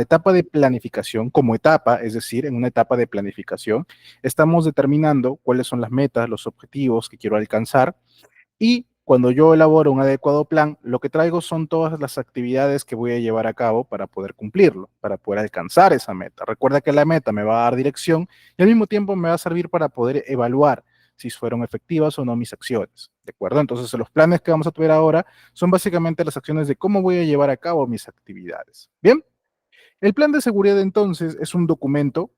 etapa de planificación, como etapa, es decir, en una etapa de planificación, estamos determinando cuáles son las metas, los objetivos que quiero alcanzar y cuando yo elaboro un adecuado plan, lo que traigo son todas las actividades que voy a llevar a cabo para poder cumplirlo, para poder alcanzar esa meta. Recuerda que la meta me va a dar dirección y al mismo tiempo me va a servir para poder evaluar si fueron efectivas o no mis acciones. ¿De acuerdo? Entonces, los planes que vamos a ver ahora son básicamente las acciones de cómo voy a llevar a cabo mis actividades. Bien, el plan de seguridad entonces es un documento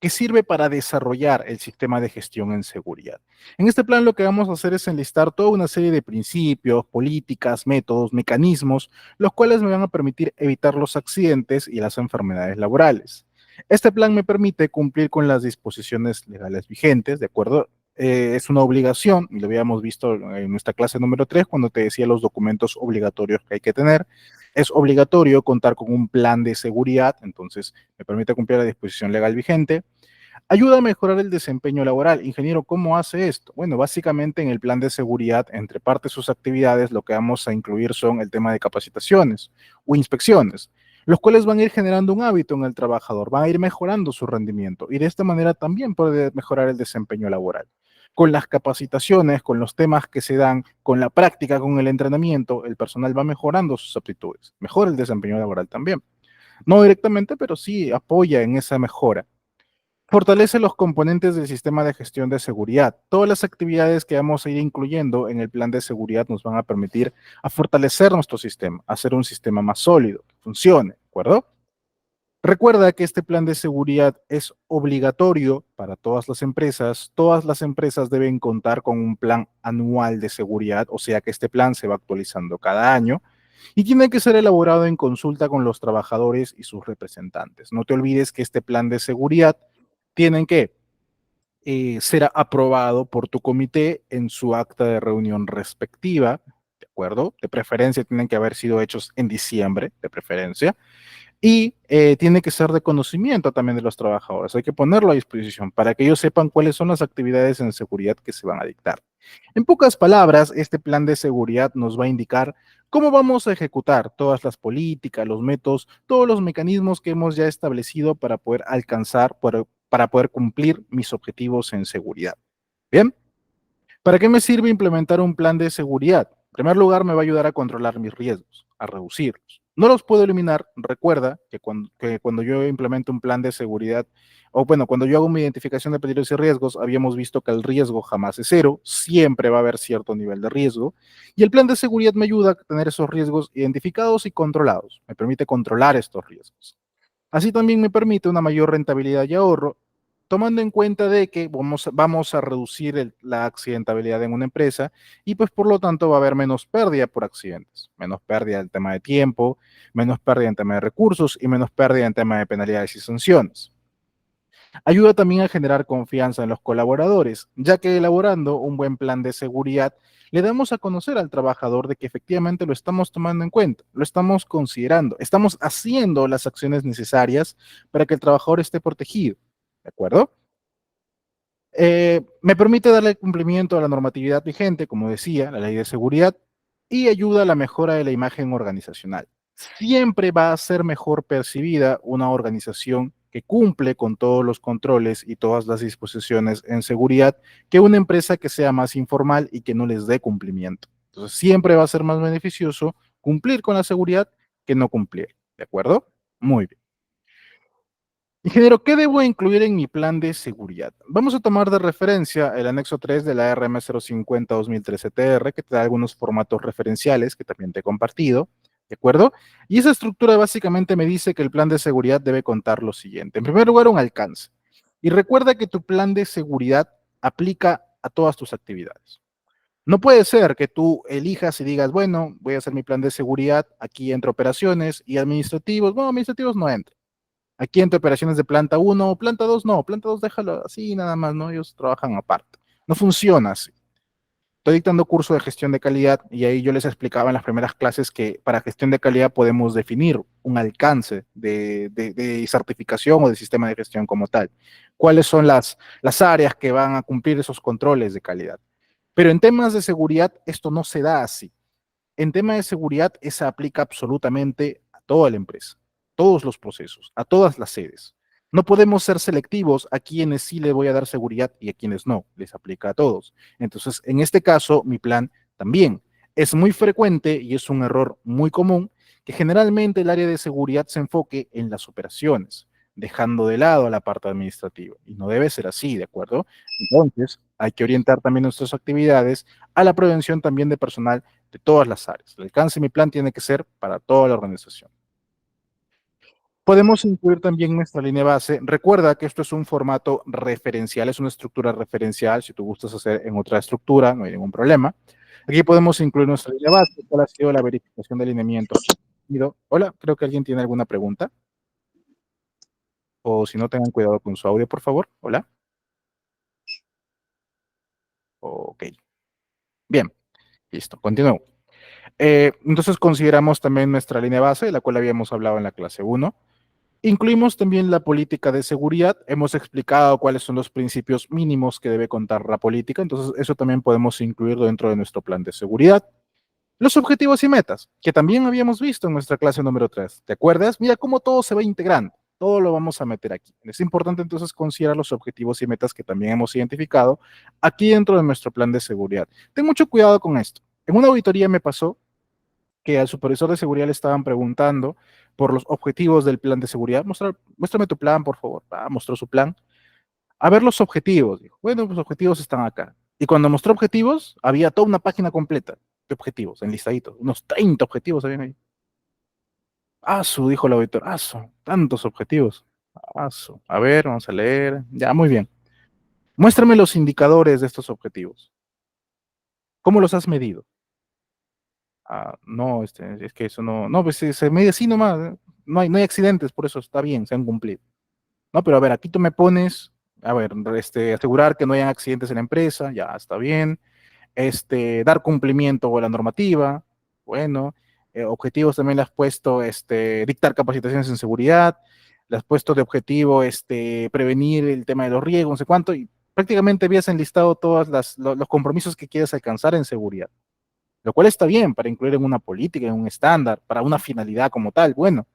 que sirve para desarrollar el sistema de gestión en seguridad. En este plan lo que vamos a hacer es enlistar toda una serie de principios, políticas, métodos, mecanismos, los cuales me van a permitir evitar los accidentes y las enfermedades laborales. Este plan me permite cumplir con las disposiciones legales vigentes, ¿de acuerdo? Es una obligación, y lo habíamos visto en nuestra clase número 3 cuando te decía los documentos obligatorios que hay que tener. Es obligatorio contar con un plan de seguridad, entonces me permite cumplir la disposición legal vigente. Ayuda a mejorar el desempeño laboral. Ingeniero, ¿cómo hace esto? Bueno, básicamente en el plan de seguridad, entre parte de sus actividades, lo que vamos a incluir son el tema de capacitaciones o inspecciones, los cuales van a ir generando un hábito en el trabajador, van a ir mejorando su rendimiento y de esta manera también puede mejorar el desempeño laboral. Con las capacitaciones, con los temas que se dan, con la práctica, con el entrenamiento, el personal va mejorando sus aptitudes, mejora el desempeño laboral también. No directamente, pero sí apoya en esa mejora. Fortalece los componentes del sistema de gestión de seguridad. Todas las actividades que vamos a ir incluyendo en el plan de seguridad nos van a permitir a fortalecer nuestro sistema, hacer un sistema más sólido, que funcione, ¿de acuerdo? Recuerda que este plan de seguridad es obligatorio para todas las empresas. Todas las empresas deben contar con un plan anual de seguridad, o sea que este plan se va actualizando cada año y tiene que ser elaborado en consulta con los trabajadores y sus representantes. No te olvides que este plan de seguridad tiene que ser aprobado por tu comité en su acta de reunión respectiva, ¿de acuerdo? De preferencia tienen que haber sido hechos en diciembre, de preferencia y tiene que ser de conocimiento también de los trabajadores. Hay que ponerlo a disposición para que ellos sepan cuáles son las actividades en seguridad que se van a dictar. En pocas palabras, este plan de seguridad nos va a indicar cómo vamos a ejecutar todas las políticas, los métodos, todos los mecanismos que hemos ya establecido para poder alcanzar, para poder cumplir mis objetivos en seguridad. Bien, ¿para qué me sirve implementar un plan de seguridad? En primer lugar, me va a ayudar a controlar mis riesgos, a reducirlos. No los puedo eliminar. Recuerda que cuando yo implemento un plan de seguridad, o bueno, cuando yo hago mi identificación de peligros y riesgos, habíamos visto que el riesgo jamás es cero, siempre va a haber cierto nivel de riesgo, y el plan de seguridad me ayuda a tener esos riesgos identificados y controlados. Me permite controlar estos riesgos. Así también me permite una mayor rentabilidad y ahorro, tomando en cuenta de que vamos a reducir la accidentabilidad en una empresa y pues por lo tanto va a haber menos pérdida por accidentes, menos pérdida en tema de tiempo, menos pérdida en tema de recursos y menos pérdida en tema de penalidades y sanciones. Ayuda también a generar confianza en los colaboradores, ya que elaborando un buen plan de seguridad le damos a conocer al trabajador de que efectivamente lo estamos tomando en cuenta, lo estamos considerando, estamos haciendo las acciones necesarias para que el trabajador esté protegido. ¿De acuerdo? Me permite darle cumplimiento a la normatividad vigente, como decía, la ley de seguridad, y ayuda a la mejora de la imagen organizacional. Siempre va a ser mejor percibida una organización que cumple con todos los controles y todas las disposiciones en seguridad que una empresa que sea más informal y que no les dé cumplimiento. Entonces, siempre va a ser más beneficioso cumplir con la seguridad que no cumplir. ¿De acuerdo? Muy bien. Ingeniero, ¿qué debo incluir en mi plan de seguridad? Vamos a tomar de referencia el anexo 3 de la RM 050-2013-TR, que te da algunos formatos referenciales que también te he compartido, ¿de acuerdo? Y esa estructura básicamente me dice que el plan de seguridad debe contar lo siguiente. En primer lugar, un alcance. Y recuerda que tu plan de seguridad aplica a todas tus actividades. No puede ser que tú elijas y digas, bueno, voy a hacer mi plan de seguridad, aquí entre operaciones y administrativos. Bueno, administrativos no entran. Aquí entre operaciones de planta uno, planta 2 no, planta 2 déjalo así nada más, ¿no? Ellos trabajan aparte. No funciona así. Estoy dictando curso de gestión de calidad y ahí yo les explicaba en las primeras clases que para gestión de calidad podemos definir un alcance de certificación o de sistema de gestión como tal. ¿Cuáles son las áreas que van a cumplir esos controles de calidad? Pero en temas de seguridad esto no se da así. En tema de seguridad esa aplica absolutamente a toda la empresa. todos los procesos, a todas las sedes. No podemos ser selectivos a quienes sí le voy a dar seguridad y a quienes no, les aplica a todos. Entonces, en este caso, mi plan también es muy frecuente y es un error muy común que generalmente el área de seguridad se enfoque en las operaciones, dejando de lado a la parte administrativa. Y no debe ser así, ¿de acuerdo? Entonces, hay que orientar también nuestras actividades a la prevención también de personal de todas las áreas. El alcance de mi plan tiene que ser para toda la organización. Podemos incluir también nuestra línea base. Recuerda que esto es un formato referencial, es una estructura referencial. Si tú gustas hacer en otra estructura, no hay ningún problema. Aquí podemos incluir nuestra línea base, cuál ha sido la verificación de alineamiento. Hola, creo que alguien tiene alguna pregunta. O si no, tengan cuidado con su audio, por favor. Hola. Ok. Bien, listo. Continúo. Entonces consideramos también nuestra línea base, de la cual habíamos hablado en la clase 1. Incluimos también la política de seguridad. Hemos explicado cuáles son los principios mínimos que debe contar la política. Entonces, eso también podemos incluirlo dentro de nuestro plan de seguridad. Los objetivos y metas, que también habíamos visto en nuestra clase número 3. ¿Te acuerdas? Mira cómo todo se va integrando. Todo lo vamos a meter aquí. Es importante entonces considerar los objetivos y metas que también hemos identificado aquí dentro de nuestro plan de seguridad. Ten mucho cuidado con esto. En una auditoría me pasó que al supervisor de seguridad le estaban preguntando por los objetivos del plan de seguridad. Muéstrame tu plan, por favor. Mostró su plan. A ver los objetivos. Dijo, bueno, los objetivos están acá. Y cuando mostró objetivos, había toda una página completa de objetivos, enlistaditos. Unos 30 objetivos habían ahí. Dijo el auditor. Tantos objetivos. A ver, vamos a leer. Ya, muy bien. Muéstrame los indicadores de estos objetivos. ¿Cómo los has medido? No, es que eso no, pues se mide así nomás, ¿eh? No hay accidentes, por eso está bien, se han cumplido. No, pero a ver, aquí tú me pones, a ver, asegurar que no hayan accidentes en la empresa, ya está bien. Dar cumplimiento a la normativa, bueno. Objetivos también le has puesto, dictar capacitaciones en seguridad, le has puesto de objetivo, prevenir el tema de los riesgos, no sé cuánto, y prácticamente habías enlistado todos los compromisos que quieres alcanzar en seguridad, lo cual está bien para incluir en una política, en un estándar, para una finalidad como tal, bueno.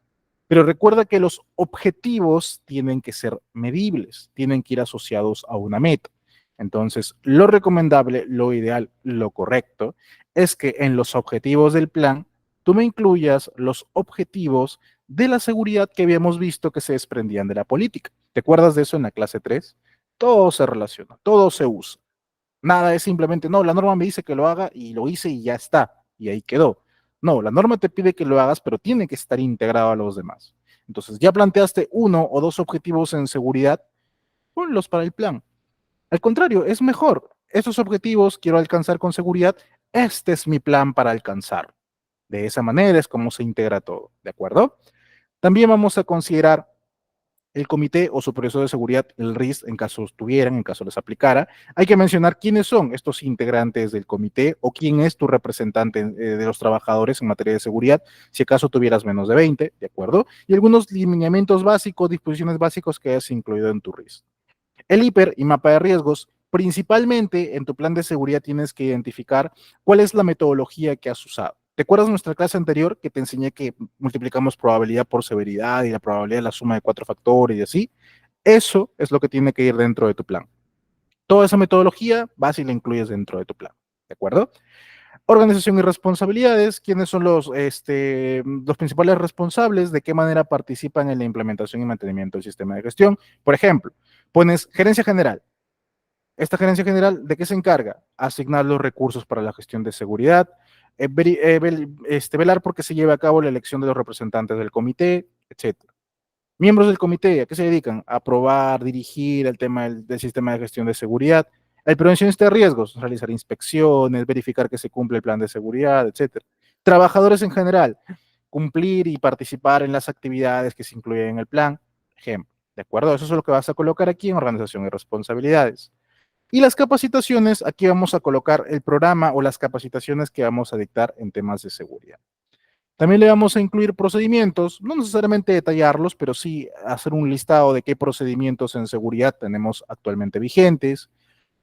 Pero recuerda que los objetivos tienen que ser medibles, tienen que ir asociados a una meta. Entonces, lo recomendable, lo ideal, lo correcto, es que en los objetivos del plan, tú me incluyas los objetivos de la seguridad que habíamos visto que se desprendían de la política. ¿Te acuerdas de eso en la clase 3? Todo se relaciona, todo se usa. Nada es simplemente, no, la norma me dice que lo haga y lo hice y ya está, y ahí quedó. No, la norma te pide que lo hagas, pero tiene que estar integrado a los demás. Entonces, ya planteaste uno o dos objetivos en seguridad, ponlos para el plan. Al contrario, es mejor. Estos objetivos quiero alcanzar con seguridad, este es mi plan para alcanzar. De esa manera es como se integra todo, ¿de acuerdo? También vamos a considerar el comité o supervisor de seguridad, el RIS, en caso tuvieran, en caso les aplicara. Hay que mencionar quiénes son estos integrantes del comité o quién es tu representante de los trabajadores en materia de seguridad, si acaso tuvieras menos de 20, ¿de acuerdo? Y algunos lineamientos básicos, disposiciones básicas que hayas incluido en tu RIS. El hiper y mapa de riesgos, principalmente en tu plan de seguridad tienes que identificar cuál es la metodología que has usado. ¿Te acuerdas de nuestra clase anterior que te enseñé que multiplicamos probabilidad por severidad y la probabilidad de la suma de 4 factores y así? Eso es lo que tiene que ir dentro de tu plan. Toda esa metodología vas y la incluyes dentro de tu plan. ¿De acuerdo? Organización y responsabilidades, quiénes son los principales responsables, de qué manera participan en la implementación y mantenimiento del sistema de gestión. Por ejemplo, pones gerencia general. Esta gerencia general, ¿de qué se encarga? Asignar los recursos para la gestión de seguridad, velar porque se lleve a cabo la elección de los representantes del comité, etcétera. Miembros del comité, ¿a qué se dedican? A aprobar, dirigir el tema del sistema de gestión de seguridad. El prevencionista de riesgos, realizar inspecciones, verificar que se cumple el plan de seguridad, etcétera. Trabajadores en general, cumplir y participar en las actividades que se incluyen en el plan. Ejemplo, ¿de acuerdo? Eso es lo que vas a colocar aquí en organización y responsabilidades. Y las capacitaciones, aquí vamos a colocar el programa o las capacitaciones que vamos a dictar en temas de seguridad. También le vamos a incluir procedimientos, no necesariamente detallarlos, pero sí hacer un listado de qué procedimientos en seguridad tenemos actualmente vigentes.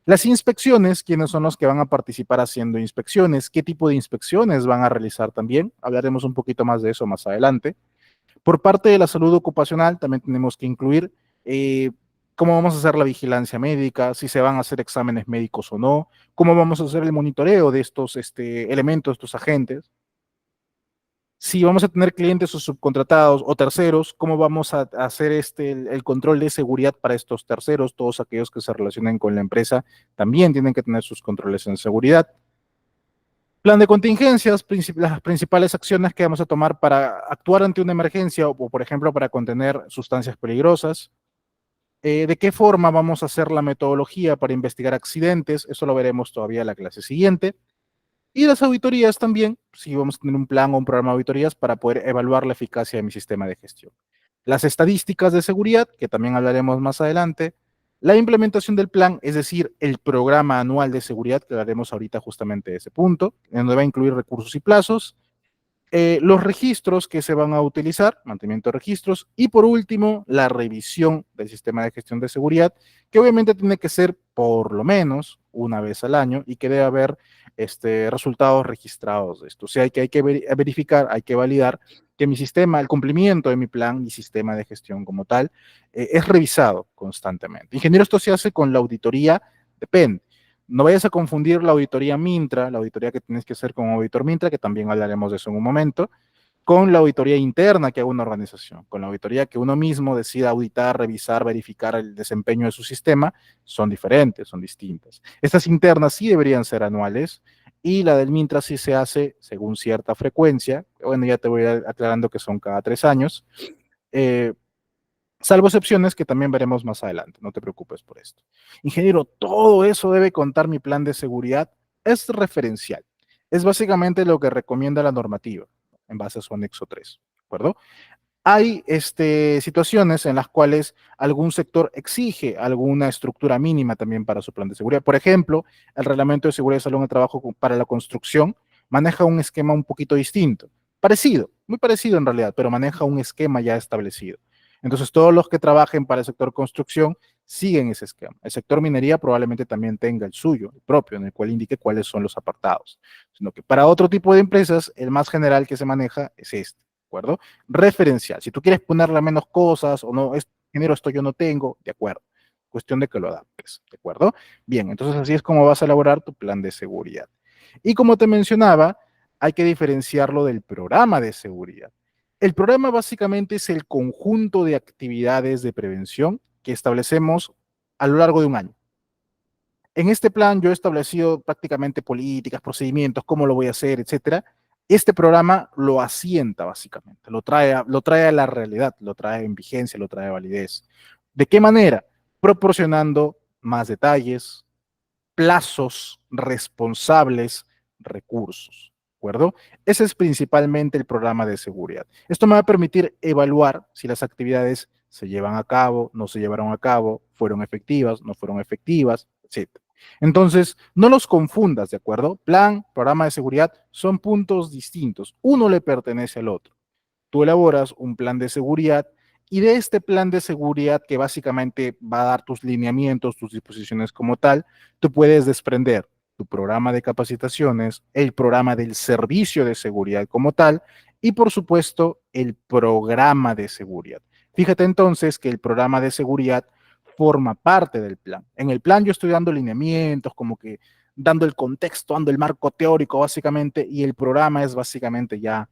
Las inspecciones, quiénes son los que van a participar haciendo inspecciones, qué tipo de inspecciones van a realizar también. Hablaremos un poquito más de eso más adelante. Por parte de la salud ocupacional, también tenemos que incluir eh, cómo vamos a hacer la vigilancia médica, si se van a hacer exámenes médicos o no, cómo vamos a hacer el monitoreo de estos elementos, estos agentes, si vamos a tener clientes o subcontratados o terceros, cómo vamos a hacer el control de seguridad para estos terceros, todos aquellos que se relacionen con la empresa también tienen que tener sus controles en seguridad. Plan de contingencias, las principales acciones que vamos a tomar para actuar ante una emergencia o, por ejemplo, para contener sustancias peligrosas. ¿De qué forma vamos a hacer la metodología para investigar accidentes? Eso lo veremos todavía en la clase siguiente. Y las auditorías también, si vamos a tener un plan o un programa de auditorías para poder evaluar la eficacia de mi sistema de gestión. Las estadísticas de seguridad, que también hablaremos más adelante. La implementación del plan, es decir, el programa anual de seguridad, que hablaremos ahorita justamente de ese punto, en donde va a incluir recursos y plazos, los registros que se van a utilizar, mantenimiento de registros, y por último, la revisión del sistema de gestión de seguridad, que obviamente tiene que ser por lo menos una vez al año y que debe haber resultados registrados de esto. O sea, hay que verificar, hay que validar que mi sistema, el cumplimiento de mi plan y sistema de gestión como tal, es revisado constantemente. Ingeniero, esto se hace con la auditoría, depende. No vayas a confundir la auditoría Mintra, la auditoría que tienes que hacer con auditor Mintra, que también hablaremos de eso en un momento, con la auditoría interna que haga una organización, con la auditoría que uno mismo decida auditar, revisar, verificar el desempeño de su sistema, son diferentes, son distintas. Estas internas sí deberían ser anuales y la del Mintra sí se hace según cierta frecuencia. Bueno, ya te voy aclarando que son cada 3 años. Eh, Salvo excepciones que también veremos más adelante, no te preocupes por esto. Ingeniero, todo eso debe contar mi plan de seguridad. Es referencial. Es básicamente lo que recomienda la normativa en base a su anexo 3, ¿de acuerdo? Hay situaciones en las cuales algún sector exige alguna estructura mínima también para su plan de seguridad. Por ejemplo, el Reglamento de Seguridad de Salud en el Trabajo para la construcción maneja un esquema un poquito distinto, parecido, muy parecido en realidad, pero maneja un esquema ya establecido. Entonces, todos los que trabajen para el sector construcción siguen ese esquema. El sector minería probablemente también tenga el suyo, el propio, en el cual indique cuáles son los apartados. Sino que para otro tipo de empresas, el más general que se maneja es este, ¿de acuerdo? Referencial. Si tú quieres ponerle menos cosas o no, es dinero esto yo no tengo, de acuerdo. Cuestión de que lo adaptes, ¿de acuerdo? Bien, entonces así es como vas a elaborar tu plan de seguridad. Y como te mencionaba, hay que diferenciarlo del programa de seguridad. El programa básicamente es el conjunto de actividades de prevención que establecemos a lo largo de un año. En este plan yo he establecido prácticamente políticas, procedimientos, cómo lo voy a hacer, etcétera. Este programa lo asienta básicamente, lo trae a la realidad, lo trae en vigencia, lo trae a validez. ¿De qué manera? Proporcionando más detalles, plazos, responsables, recursos. ¿De acuerdo? Ese es principalmente el programa de seguridad. Esto me va a permitir evaluar si las actividades se llevan a cabo, no se llevaron a cabo, fueron efectivas, no fueron efectivas, etc. Entonces, no los confundas, ¿de acuerdo? Plan, programa de seguridad son puntos distintos. Uno le pertenece al otro. Tú elaboras un plan de seguridad y de este plan de seguridad que básicamente va a dar tus lineamientos, tus disposiciones como tal, tú puedes desprender tu programa de capacitaciones, el programa del servicio de seguridad como tal y por supuesto el programa de seguridad. Fíjate entonces que el programa de seguridad forma parte del plan. En el plan yo estoy dando lineamientos, como que dando el contexto, dando el marco teórico básicamente y el programa es básicamente ya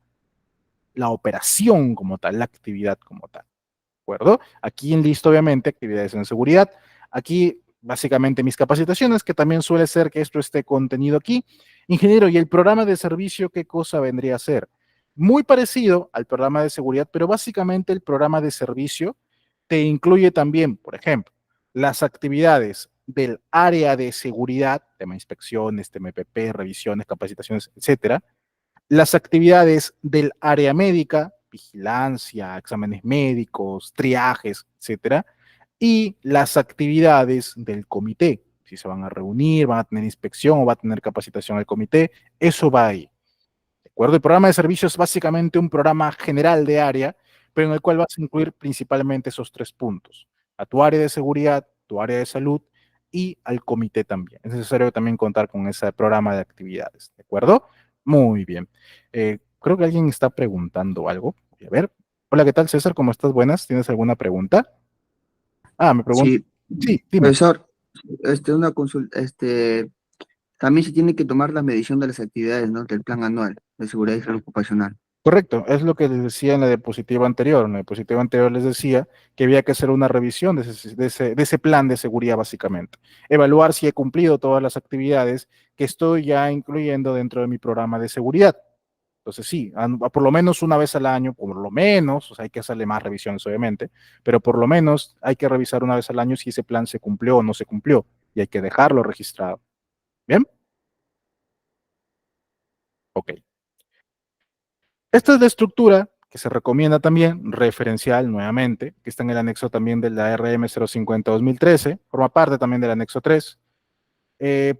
la operación como tal, la actividad como tal. ¿De acuerdo? Aquí en listo, obviamente, actividades en seguridad. Aquí, básicamente, mis capacitaciones, que también suele ser que esto esté contenido aquí. Ingeniero, ¿y el programa de servicio qué cosa vendría a ser? Muy parecido al programa de seguridad, pero básicamente el programa de servicio te incluye también, por ejemplo, las actividades del área de seguridad, tema inspecciones, tema EPP, revisiones, capacitaciones, etcétera, las actividades del área médica, vigilancia, exámenes médicos, triajes, etcétera, y las actividades del comité. Si se van a reunir, van a tener inspección o va a tener capacitación el comité, eso va ahí. ¿De acuerdo? El programa de servicios es básicamente un programa general de área, pero en el cual vas a incluir principalmente esos 3 puntos. A tu área de seguridad, tu área de salud y al comité también. Es necesario también contar con ese programa de actividades. ¿De acuerdo? Muy bien. Creo que alguien está preguntando algo. Voy a ver. Hola, ¿qué tal, César? ¿Cómo estás? Buenas. ¿Tienes alguna pregunta? Ah, me pregunto. Sí, Sí, dime. profesor, una consulta, también se tiene que tomar la medición de las actividades, ¿no? Del plan anual de seguridad y salud ocupacional. Correcto, es lo que les decía en la diapositiva anterior. En la diapositiva anterior les decía que había que hacer una revisión de ese plan de seguridad, básicamente. Evaluar si he cumplido todas las actividades que estoy ya incluyendo dentro de mi programa de seguridad. Entonces, sí, por lo menos una vez al año, por lo menos, o sea, hay que hacerle más revisiones, obviamente, pero por lo menos hay que revisar una vez al año si ese plan se cumplió o no se cumplió y hay que dejarlo registrado. ¿Bien? Ok. Esta es la estructura que se recomienda también, referencial nuevamente, que está en el anexo también de la RM 050-2013, forma parte también del anexo 3,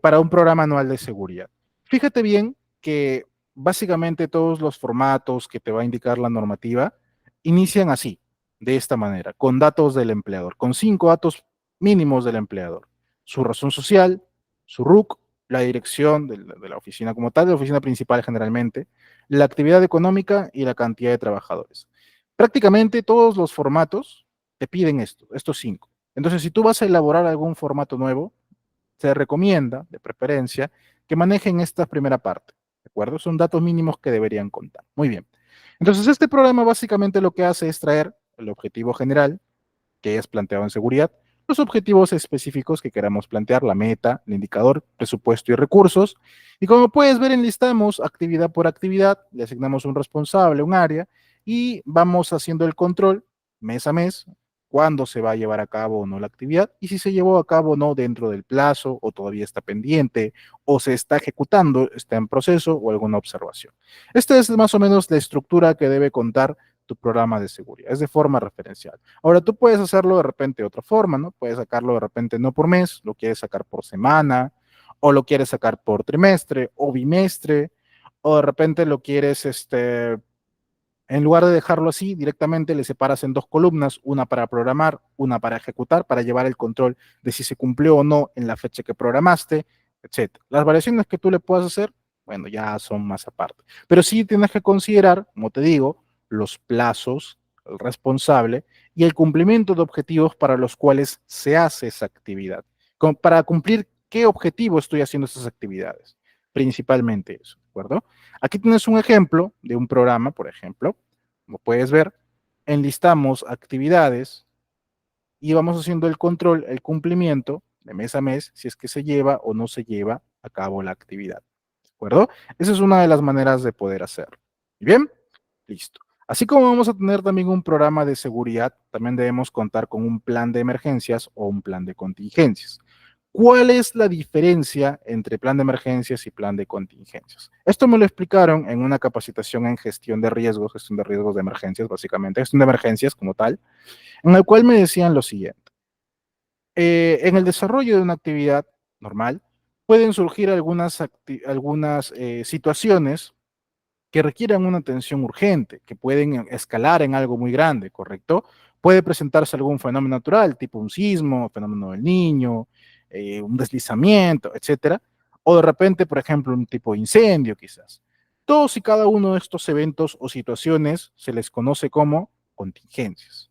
para un programa anual de seguridad. Fíjate bien que básicamente todos los formatos que te va a indicar la normativa inician así, de esta manera, con datos del empleador, con 5 datos mínimos del empleador. Su razón social, su RUC, la dirección de la oficina como tal, de la oficina principal generalmente, la actividad económica y la cantidad de trabajadores. Prácticamente todos los formatos te piden esto, estos 5. Entonces, si tú vas a elaborar algún formato nuevo, se recomienda, de preferencia, que manejen esta primera parte. ¿De acuerdo? Son datos mínimos que deberían contar. Muy bien. Entonces, este programa básicamente lo que hace es traer el objetivo general, que es planteado en seguridad, los objetivos específicos que queramos plantear, la meta, el indicador, presupuesto y recursos. Y como puedes ver, enlistamos actividad por actividad, le asignamos un responsable, un área, y vamos haciendo el control mes a mes, cuándo se va a llevar a cabo o no la actividad, y si se llevó a cabo o no dentro del plazo, o todavía está pendiente, o se está ejecutando, está en proceso, o alguna observación. Esta es más o menos la estructura que debe contar tu programa de seguridad, es de forma referencial. Ahora tú puedes hacerlo de repente de otra forma, ¿no? Puedes sacarlo de repente no por mes, lo quieres sacar por semana, o lo quieres sacar por trimestre o bimestre, o de repente lo quieres, en lugar de dejarlo así, directamente le separas en 2 columnas, una para programar, una para ejecutar, para llevar el control de si se cumplió o no en la fecha que programaste, etcétera. Las variaciones que tú le puedas hacer, bueno, ya son más aparte. Pero sí tienes que considerar, como te digo, los plazos, el responsable y el cumplimiento de objetivos para los cuales se hace esa actividad. Para cumplir qué objetivo estoy haciendo esas actividades. Principalmente eso, ¿de acuerdo? Aquí tienes un ejemplo de un programa, por ejemplo. Como puedes ver, enlistamos actividades y vamos haciendo el control, el cumplimiento de mes a mes, si es que se lleva o no se lleva a cabo la actividad. ¿De acuerdo? Esa es una de las maneras de poder hacerlo. ¿Y bien? Listo. Así como vamos a tener también un programa de seguridad, también debemos contar con un plan de emergencias o un plan de contingencias. ¿Cuál es la diferencia entre plan de emergencias y plan de contingencias? Esto me lo explicaron en una capacitación en gestión de riesgos de emergencias, básicamente, gestión de emergencias como tal, en el cual me decían lo siguiente. En el desarrollo de una actividad normal, pueden surgir algunas situaciones que requieran una atención urgente, que pueden escalar en algo muy grande, ¿correcto? Puede presentarse algún fenómeno natural, tipo un sismo, fenómeno del niño, un deslizamiento, etcétera. O de repente, por ejemplo, un tipo de incendio, quizás. Todos y cada uno de estos eventos o situaciones se les conoce como contingencias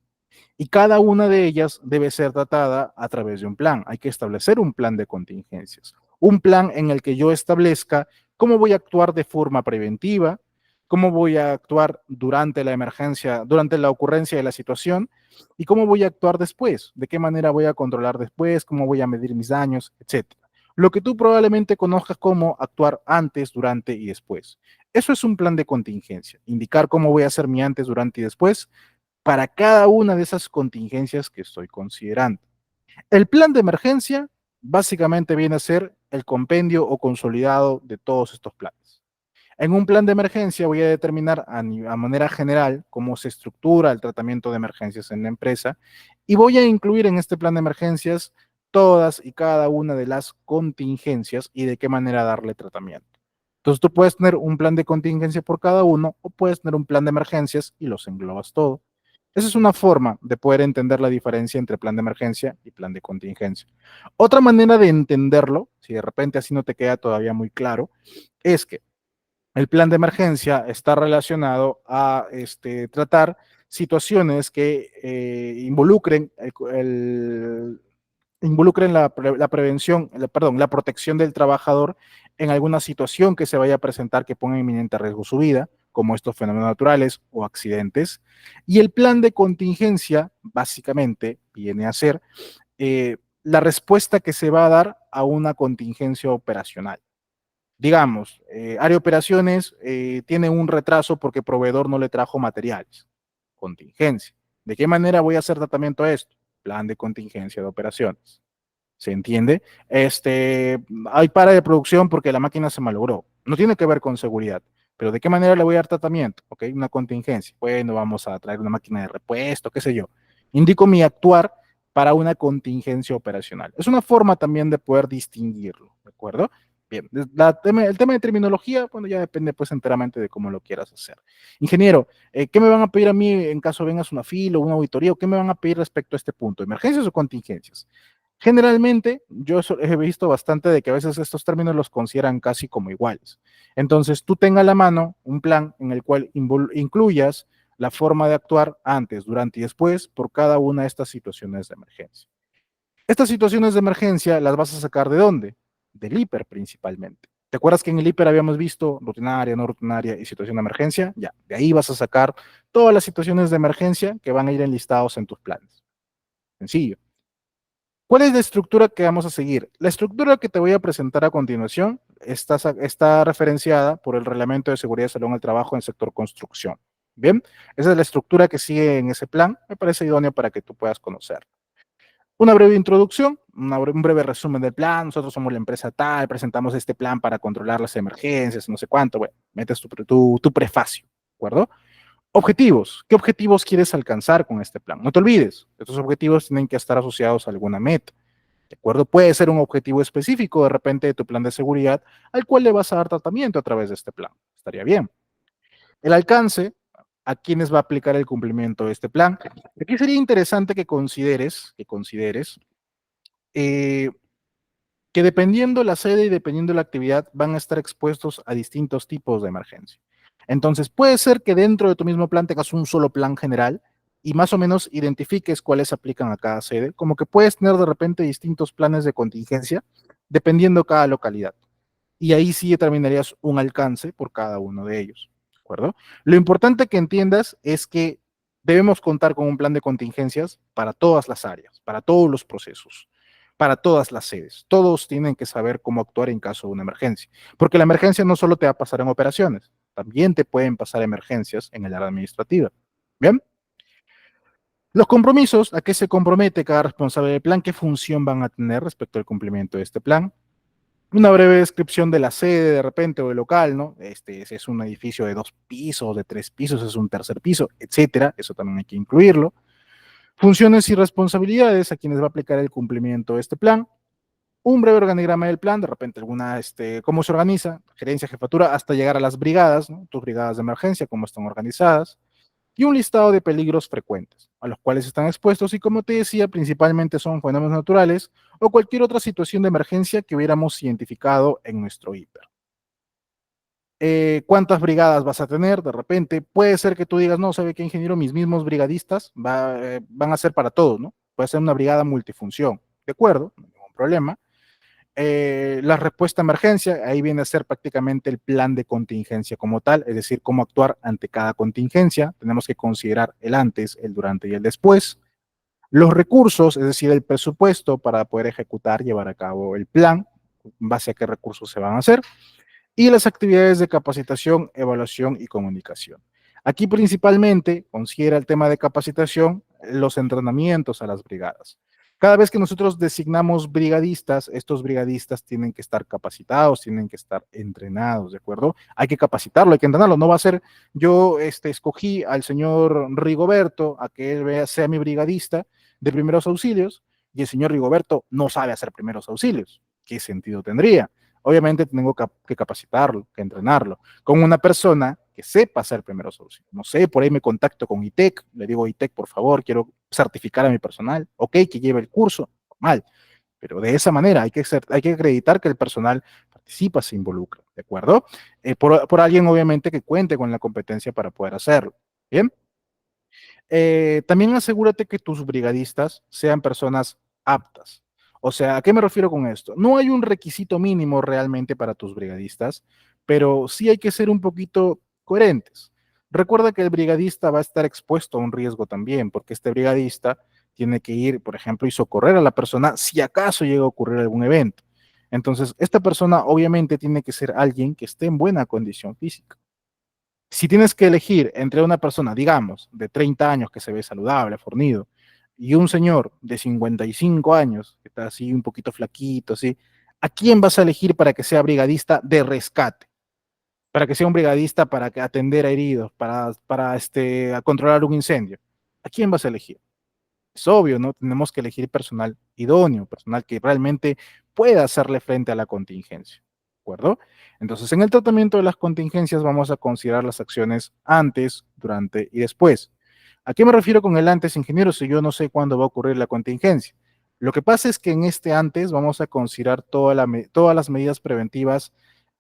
y cada una de ellas debe ser tratada a través de un plan. Hay que establecer un plan de contingencias, un plan en el que yo establezca cómo voy a actuar de forma preventiva, cómo voy a actuar durante la emergencia, durante la ocurrencia de la situación y cómo voy a actuar después, de qué manera voy a controlar después, cómo voy a medir mis daños, etcétera. Lo que tú probablemente conozcas como actuar antes, durante y después. Eso es un plan de contingencia, indicar cómo voy a hacer mi antes, durante y después para cada una de esas contingencias que estoy considerando. El plan de emergencia básicamente viene a ser el compendio o consolidado de todos estos planes. En un plan de emergencia voy a determinar a manera general cómo se estructura el tratamiento de emergencias en la empresa y voy a incluir en este plan de emergencias todas y cada una de las contingencias y de qué manera darle tratamiento. Entonces tú puedes tener un plan de contingencia por cada uno o puedes tener un plan de emergencias y los englobas todo. Esa es una forma de poder entender la diferencia entre plan de emergencia y plan de contingencia. Otra manera de entenderlo, si de repente así no te queda todavía muy claro, es que el plan de emergencia está relacionado a tratar situaciones que involucren la prevención, perdón, la protección del trabajador en alguna situación que se vaya a presentar que ponga en inminente riesgo su vida, como estos fenómenos naturales o accidentes. Y el plan de contingencia, básicamente, viene a ser la respuesta que se va a dar a una contingencia operacional. Digamos, área de operaciones tiene un retraso porque el proveedor no le trajo materiales. Contingencia. ¿De qué manera voy a hacer tratamiento a esto? Plan de contingencia de operaciones. ¿Se entiende? Hay para de producción porque la máquina se malogró. No tiene que ver con seguridad. Pero ¿de qué manera le voy a dar tratamiento? Ok, una contingencia. Bueno, vamos a traer una máquina de repuesto, qué sé yo. Indico mi actuar para una contingencia operacional. Es una forma también de poder distinguirlo, ¿de acuerdo? Bien, el tema de terminología, bueno, ya depende pues enteramente de cómo lo quieras hacer. Ingeniero, ¿qué me van a pedir a mí en caso vengas una fila o una auditoría? ¿O qué me van a pedir respecto a este punto? ¿Emergencias o contingencias? Generalmente, he visto bastante de que a veces estos términos los consideran casi como iguales. Entonces, tú tenga a la mano un plan en el cual incluyas la forma de actuar antes, durante y después por cada una de estas situaciones de emergencia. Estas situaciones de emergencia las vas a sacar ¿de dónde? Del hiper principalmente. ¿Te acuerdas que en el hiper habíamos visto rutinaria, no rutinaria y situación de emergencia? Ya, de ahí vas a sacar todas las situaciones de emergencia que van a ir enlistados en tus planes. Sencillo. ¿Cuál es la estructura que vamos a seguir? La estructura que te voy a presentar a continuación está referenciada por el Reglamento de Seguridad y Salud en el Trabajo en el sector construcción. Bien, esa es la estructura que sigue en ese plan. Me parece idóneo para que tú puedas conocer. Una breve introducción, un breve resumen del plan. Nosotros somos la empresa tal, presentamos este plan para controlar las emergencias, no sé cuánto. Bueno, metes tu prefacio, ¿de acuerdo? Objetivos. ¿Qué objetivos quieres alcanzar con este plan? No te olvides, estos objetivos tienen que estar asociados a alguna meta. ¿De acuerdo? Puede ser un objetivo específico de repente de tu plan de seguridad al cual le vas a dar tratamiento a través de este plan. Estaría bien. El alcance, a quiénes va a aplicar el cumplimiento de este plan. Aquí sería interesante que consideres eh, que dependiendo la sede y dependiendo la actividad van a estar expuestos a distintos tipos de emergencia. Entonces, puede ser que dentro de tu mismo plan tengas un solo plan general y más o menos identifiques cuáles aplican a cada sede, como que puedes tener de repente distintos planes de contingencia dependiendo cada localidad. Y ahí sí determinarías un alcance por cada uno de ellos, ¿de acuerdo? Lo importante que entiendas es que debemos contar con un plan de contingencias para todas las áreas, para todos los procesos, para todas las sedes. Todos tienen que saber cómo actuar en caso de una emergencia, porque la emergencia no solo te va a pasar en operaciones, también te pueden pasar emergencias en el área administrativa. Bien, los compromisos, ¿a qué se compromete cada responsable del plan? ¿Qué función van a tener respecto al cumplimiento de este plan? Una breve descripción de la sede de repente o el local, ¿no? Es un edificio de 2 pisos, de 3 pisos, es un tercer piso, etcétera. Eso también hay que incluirlo. Funciones y responsabilidades a quienes va a aplicar el cumplimiento de este plan. Un breve organigrama del plan, de repente cómo se organiza, gerencia, jefatura, hasta llegar a las brigadas, ¿no? Tus brigadas de emergencia, cómo están organizadas. Y un listado de peligros frecuentes, a los cuales están expuestos y como te decía, principalmente son fenómenos naturales o cualquier otra situación de emergencia que hubiéramos identificado en nuestro hiper. ¿Cuántas brigadas vas a tener? De repente, puede ser que tú digas, no, ¿sabe qué, ingeniero? Mis mismos brigadistas van a ser para todos, ¿no? Puede ser una brigada multifunción, ¿de acuerdo? No hay ningún problema. La respuesta a emergencia, ahí viene a ser prácticamente el plan de contingencia como tal, es decir, cómo actuar ante cada contingencia. Tenemos que considerar el antes, el durante y el después. Los recursos, es decir, el presupuesto para poder ejecutar, llevar a cabo el plan, en base a qué recursos se van a hacer. Y las actividades de capacitación, evaluación y comunicación. Aquí principalmente considera el tema de capacitación, los entrenamientos a las brigadas. Cada vez que nosotros designamos brigadistas, estos brigadistas tienen que estar capacitados, tienen que estar entrenados, ¿de acuerdo? Hay que capacitarlo, hay que entrenarlo. No va a ser, yo escogí al señor Rigoberto a que él sea mi brigadista de primeros auxilios y el señor Rigoberto no sabe hacer primeros auxilios. ¿Qué sentido tendría? Obviamente tengo que capacitarlo, que entrenarlo, con una persona que sepa hacer primeros auxilios. No sé, por ahí me contacto con ITEC, le digo, ITEC, por favor, quiero certificar a mi personal, ok, que lleve el curso, normal, pero de esa manera hay que acreditar que el personal participa, se involucra, ¿de acuerdo? Por alguien, obviamente, que cuente con la competencia para poder hacerlo, ¿bien? También asegúrate que tus brigadistas sean personas aptas. O sea, ¿a qué me refiero con esto? No hay un requisito mínimo realmente para tus brigadistas, pero sí hay que ser un poquito coherentes. Recuerda que el brigadista va a estar expuesto a un riesgo también, porque este brigadista tiene que ir, por ejemplo, y socorrer a la persona si acaso llega a ocurrir algún evento. Entonces, esta persona obviamente tiene que ser alguien que esté en buena condición física. Si tienes que elegir entre una persona, digamos, de 30 años que se ve saludable, fornido, y un señor de 55 años, que está así un poquito flaquito, así, ¿a quién vas a elegir para que sea brigadista de rescate? Para que sea un brigadista para atender a heridos, para a controlar un incendio. ¿A quién vas a elegir? Es obvio, ¿no? Tenemos que elegir personal idóneo, personal que realmente pueda hacerle frente a la contingencia. ¿De acuerdo? Entonces, en el tratamiento de las contingencias vamos a considerar las acciones antes, durante y después. ¿A qué me refiero con el antes, ingeniero? Si yo no sé cuándo va a ocurrir la contingencia. Lo que pasa es que en este antes vamos a considerar todas las medidas preventivas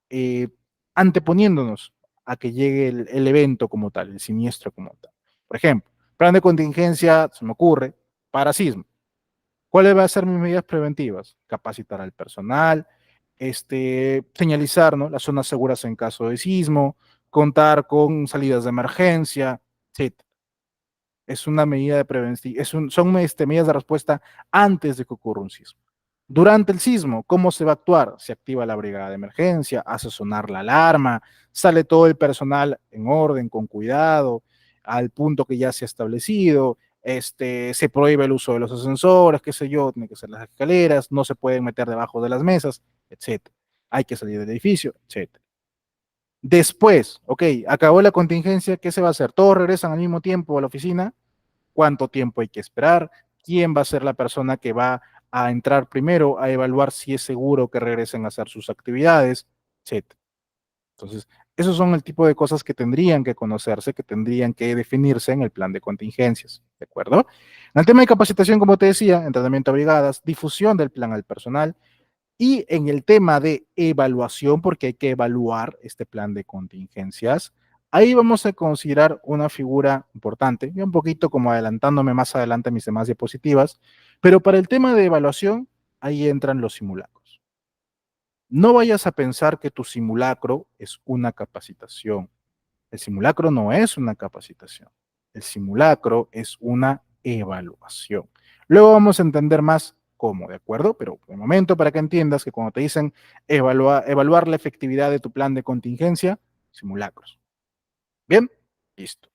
eh, anteponiéndonos a que llegue el evento como tal, el siniestro como tal. Por ejemplo, plan de contingencia, se me ocurre, para sismo. ¿Cuáles van a ser mis medidas preventivas? Capacitar al personal, señalizar, ¿no?, las zonas seguras en caso de sismo, contar con salidas de emergencia, etc. Es una medida de prevención, son medidas de respuesta antes de que ocurra un sismo. Durante el sismo, ¿cómo se va a actuar? Se activa la brigada de emergencia, hace sonar la alarma, sale todo el personal en orden, con cuidado, al punto que ya se ha establecido, se prohíbe el uso de los ascensores, qué sé yo, tiene que ser las escaleras, no se pueden meter debajo de las mesas, etcétera. Hay que salir del edificio, etcétera. Después, ok, acabó la contingencia, ¿qué se va a hacer? ¿Todos regresan al mismo tiempo a la oficina? ¿Cuánto tiempo hay que esperar? ¿Quién va a ser la persona que va a entrar primero a evaluar si es seguro que regresen a hacer sus actividades, etcétera? Entonces, esos son el tipo de cosas que tendrían que conocerse, que tendrían que definirse en el plan de contingencias, ¿de acuerdo? En el tema de capacitación, como te decía, entrenamiento a brigadas, difusión del plan al personal, y en el tema de evaluación, porque hay que evaluar este plan de contingencias, ahí vamos a considerar una figura importante, y un poquito como adelantándome más adelante a mis demás diapositivas, pero para el tema de evaluación, ahí entran los simulacros. No vayas a pensar que tu simulacro es una capacitación. El simulacro no es una capacitación. El simulacro es una evaluación. Luego vamos a entender más cómo, ¿de acuerdo? Pero de momento, para que entiendas que cuando te dicen evaluar la efectividad de tu plan de contingencia, simulacros. Bien, listo.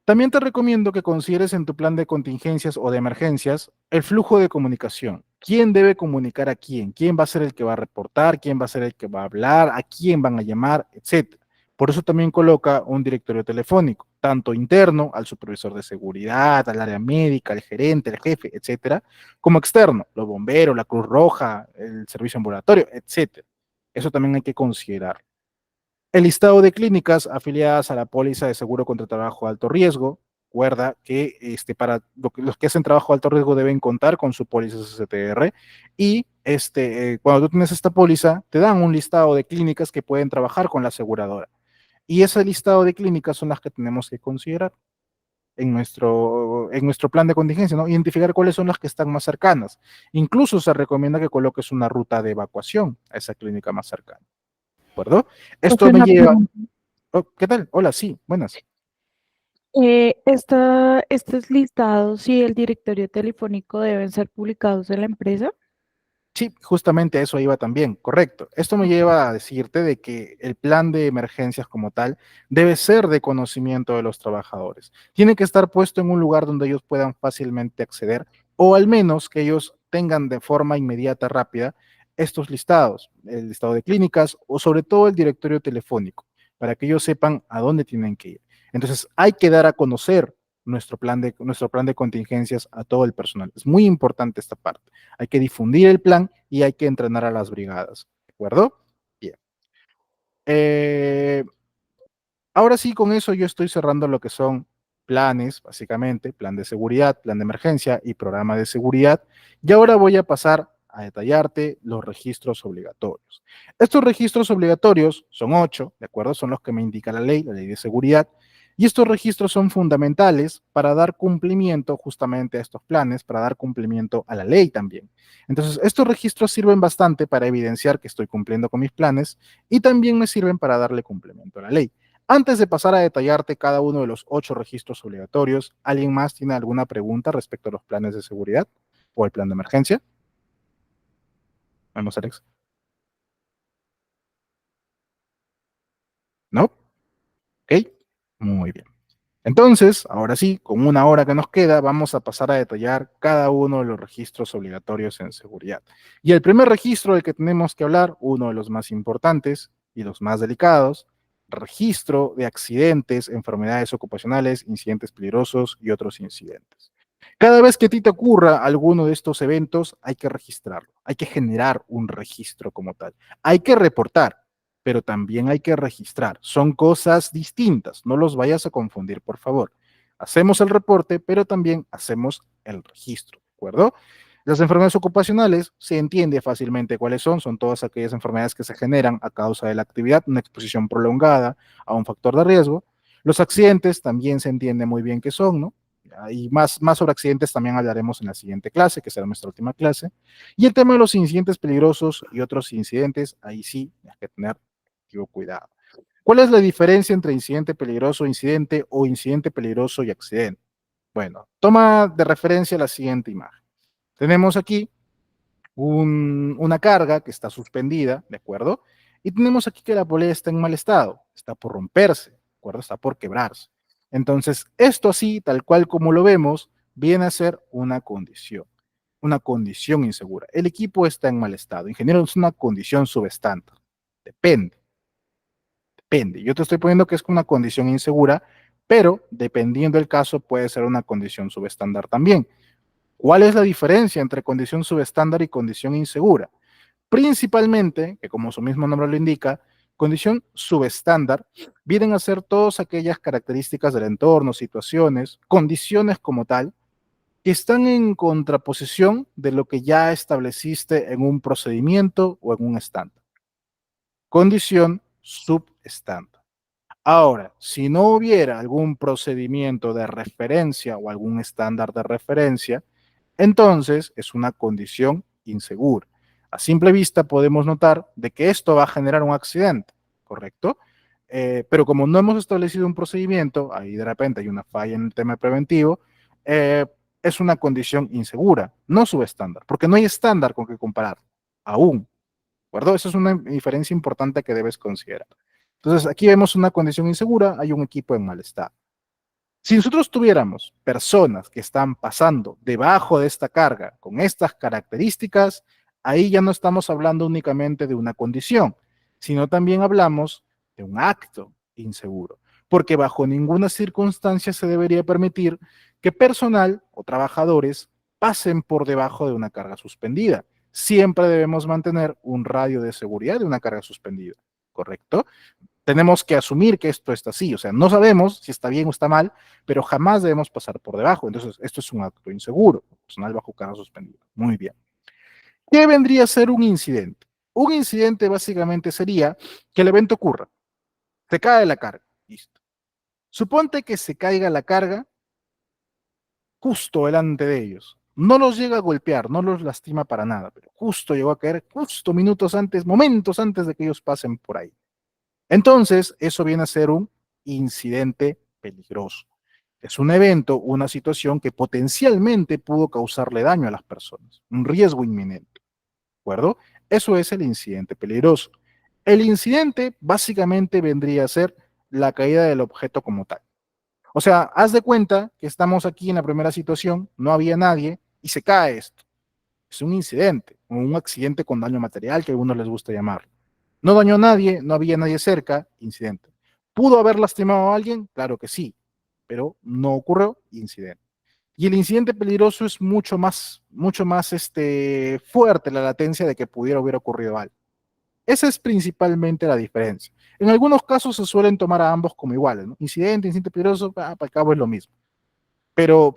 También te recomiendo que consideres en tu plan de contingencias o de emergencias el flujo de comunicación. ¿Quién debe comunicar a quién? ¿Quién va a ser el que va a reportar? ¿Quién va a ser el que va a hablar? ¿A quién van a llamar? Etcétera. Por eso también coloca un directorio telefónico, tanto interno al supervisor de seguridad, al área médica, al gerente, al jefe, etcétera, como externo, los bomberos, la Cruz Roja, el servicio ambulatorio, etcétera. Eso también hay que considerar. El listado de clínicas afiliadas a la póliza de seguro contra trabajo de alto riesgo. Recuerda que para los que hacen trabajo de alto riesgo deben contar con su póliza CCTR y cuando tú tienes esta póliza te dan un listado de clínicas que pueden trabajar con la aseguradora. Y ese listado de clínicas son las que tenemos que considerar en nuestro plan de contingencia, ¿no? Identificar cuáles son las que están más cercanas. Incluso se recomienda que coloques una ruta de evacuación a esa clínica más cercana. ¿De acuerdo? Profe, Esto me una lleva. pregunta. Oh, ¿qué tal? Hola, sí, buenas. Estos listados y el directorio telefónico deben ser publicados en la empresa. Sí, justamente a eso iba también, correcto. Esto me lleva a decirte de que el plan de emergencias como tal debe ser de conocimiento de los trabajadores. Tiene que estar puesto en un lugar donde ellos puedan fácilmente acceder o al menos que ellos tengan de forma inmediata, rápida, estos listados, el listado de clínicas o sobre todo el directorio telefónico, para que ellos sepan a dónde tienen que ir. Entonces, hay que dar a conocer nuestro plan de contingencias a todo el personal. Es muy importante esta parte. Hay que difundir el plan y hay que entrenar a las brigadas. ¿De acuerdo? Bien. Eh, Ahora sí, con eso yo estoy cerrando lo que son planes, básicamente, plan de seguridad, plan de emergencia y programa de seguridad. Y ahora voy a pasar a detallarte los registros obligatorios. Estos registros obligatorios son 8, ¿de acuerdo? Son los que me indica la ley de seguridad. Y estos registros son fundamentales para dar cumplimiento justamente a estos planes, para dar cumplimiento a la ley también. Entonces, estos registros sirven bastante para evidenciar que estoy cumpliendo con mis planes y también me sirven para darle cumplimiento a la ley. Antes de pasar a detallarte cada uno de los 8 registros obligatorios, ¿alguien más tiene alguna pregunta respecto a los planes de seguridad o el plan de emergencia? Vamos, Alex. ¿No? Ok, muy bien. Entonces, ahora sí, con una hora que nos queda, vamos a pasar a detallar cada uno de los registros obligatorios en seguridad. Y el primer registro del que tenemos que hablar, uno de los más importantes y los más delicados, registro de accidentes, enfermedades ocupacionales, incidentes peligrosos y otros incidentes. Cada vez que a ti te ocurra alguno de estos eventos, hay que registrarlo, hay que generar un registro como tal, hay que reportar, pero también hay que registrar. Son cosas distintas, no los vayas a confundir, por favor. Hacemos el reporte, pero también hacemos el registro, ¿de acuerdo? Las enfermedades ocupacionales se entiende fácilmente cuáles son todas aquellas enfermedades que se generan a causa de la actividad, una exposición prolongada a un factor de riesgo. Los accidentes también se entiende muy bien qué son, ¿no? Y más sobre accidentes también hablaremos en la siguiente clase, que será nuestra última clase. Y el tema de los incidentes peligrosos y otros incidentes, ahí sí hay que tener cuidado. ¿Cuál es la diferencia entre incidente peligroso, incidente o incidente peligroso y accidente? Bueno, toma de referencia la siguiente imagen. Tenemos aquí una carga que está suspendida, ¿de acuerdo? Y tenemos aquí que la polea está en mal estado, está por romperse, ¿de acuerdo? Está por quebrarse. Entonces, esto así, tal cual como lo vemos, viene a ser una condición insegura. El equipo está en mal estado. Ingeniero, es una condición subestándar. Depende. Yo te estoy poniendo que es una condición insegura, pero dependiendo del caso puede ser una condición subestándar también. ¿Cuál es la diferencia entre condición subestándar y condición insegura? Principalmente, que como su mismo nombre lo indica, condición subestándar vienen a ser todas aquellas características del entorno, situaciones, condiciones como tal, que están en contraposición de lo que ya estableciste en un procedimiento o en un estándar. Condición subestándar. Ahora, si no hubiera algún procedimiento de referencia o algún estándar de referencia, entonces es una condición insegura. A simple vista podemos notar de que esto va a generar un accidente, ¿correcto? Pero como no hemos establecido un procedimiento, ahí de repente hay una falla en el tema preventivo, es una condición insegura, no subestándar, porque no hay estándar con que comparar, aún, ¿de acuerdo? Esa es una diferencia importante que debes considerar. Entonces, aquí vemos una condición insegura, hay un equipo en mal estado. Si nosotros tuviéramos personas que están pasando debajo de esta carga con estas características, ahí ya no estamos hablando únicamente de una condición, sino también hablamos de un acto inseguro, porque bajo ninguna circunstancia se debería permitir que personal o trabajadores pasen por debajo de una carga suspendida. Siempre debemos mantener un radio de seguridad de una carga suspendida, ¿correcto? Tenemos que asumir que esto está así, o sea, no sabemos si está bien o está mal, pero jamás debemos pasar por debajo. Entonces, esto es un acto inseguro, personal bajo carga suspendida. Muy bien. ¿Qué vendría a ser un incidente? Un incidente básicamente sería que el evento ocurra, se cae la carga, listo. Suponte que se caiga la carga justo delante de ellos. No los llega a golpear, no los lastima para nada, pero justo llegó a caer, justo minutos antes, momentos antes de que ellos pasen por ahí. Entonces, eso viene a ser un incidente peligroso. Es un evento, una situación que potencialmente pudo causarle daño a las personas, un riesgo inminente, ¿de acuerdo? Eso es el incidente peligroso. El incidente básicamente vendría a ser la caída del objeto como tal. O sea, haz de cuenta que estamos aquí en la primera situación, no había nadie y se cae esto. Es un incidente o un accidente con daño material que a algunos les gusta llamar. No dañó a nadie, no había nadie cerca, incidente. ¿Pudo haber lastimado a alguien? Claro que sí, pero no ocurrió, incidente. Y el incidente peligroso es mucho más fuerte la latencia de que pudiera haber ocurrido algo. Esa es principalmente la diferencia. En algunos casos se suelen tomar a ambos como iguales, ¿no? Incidente peligroso, para el cabo es lo mismo. Pero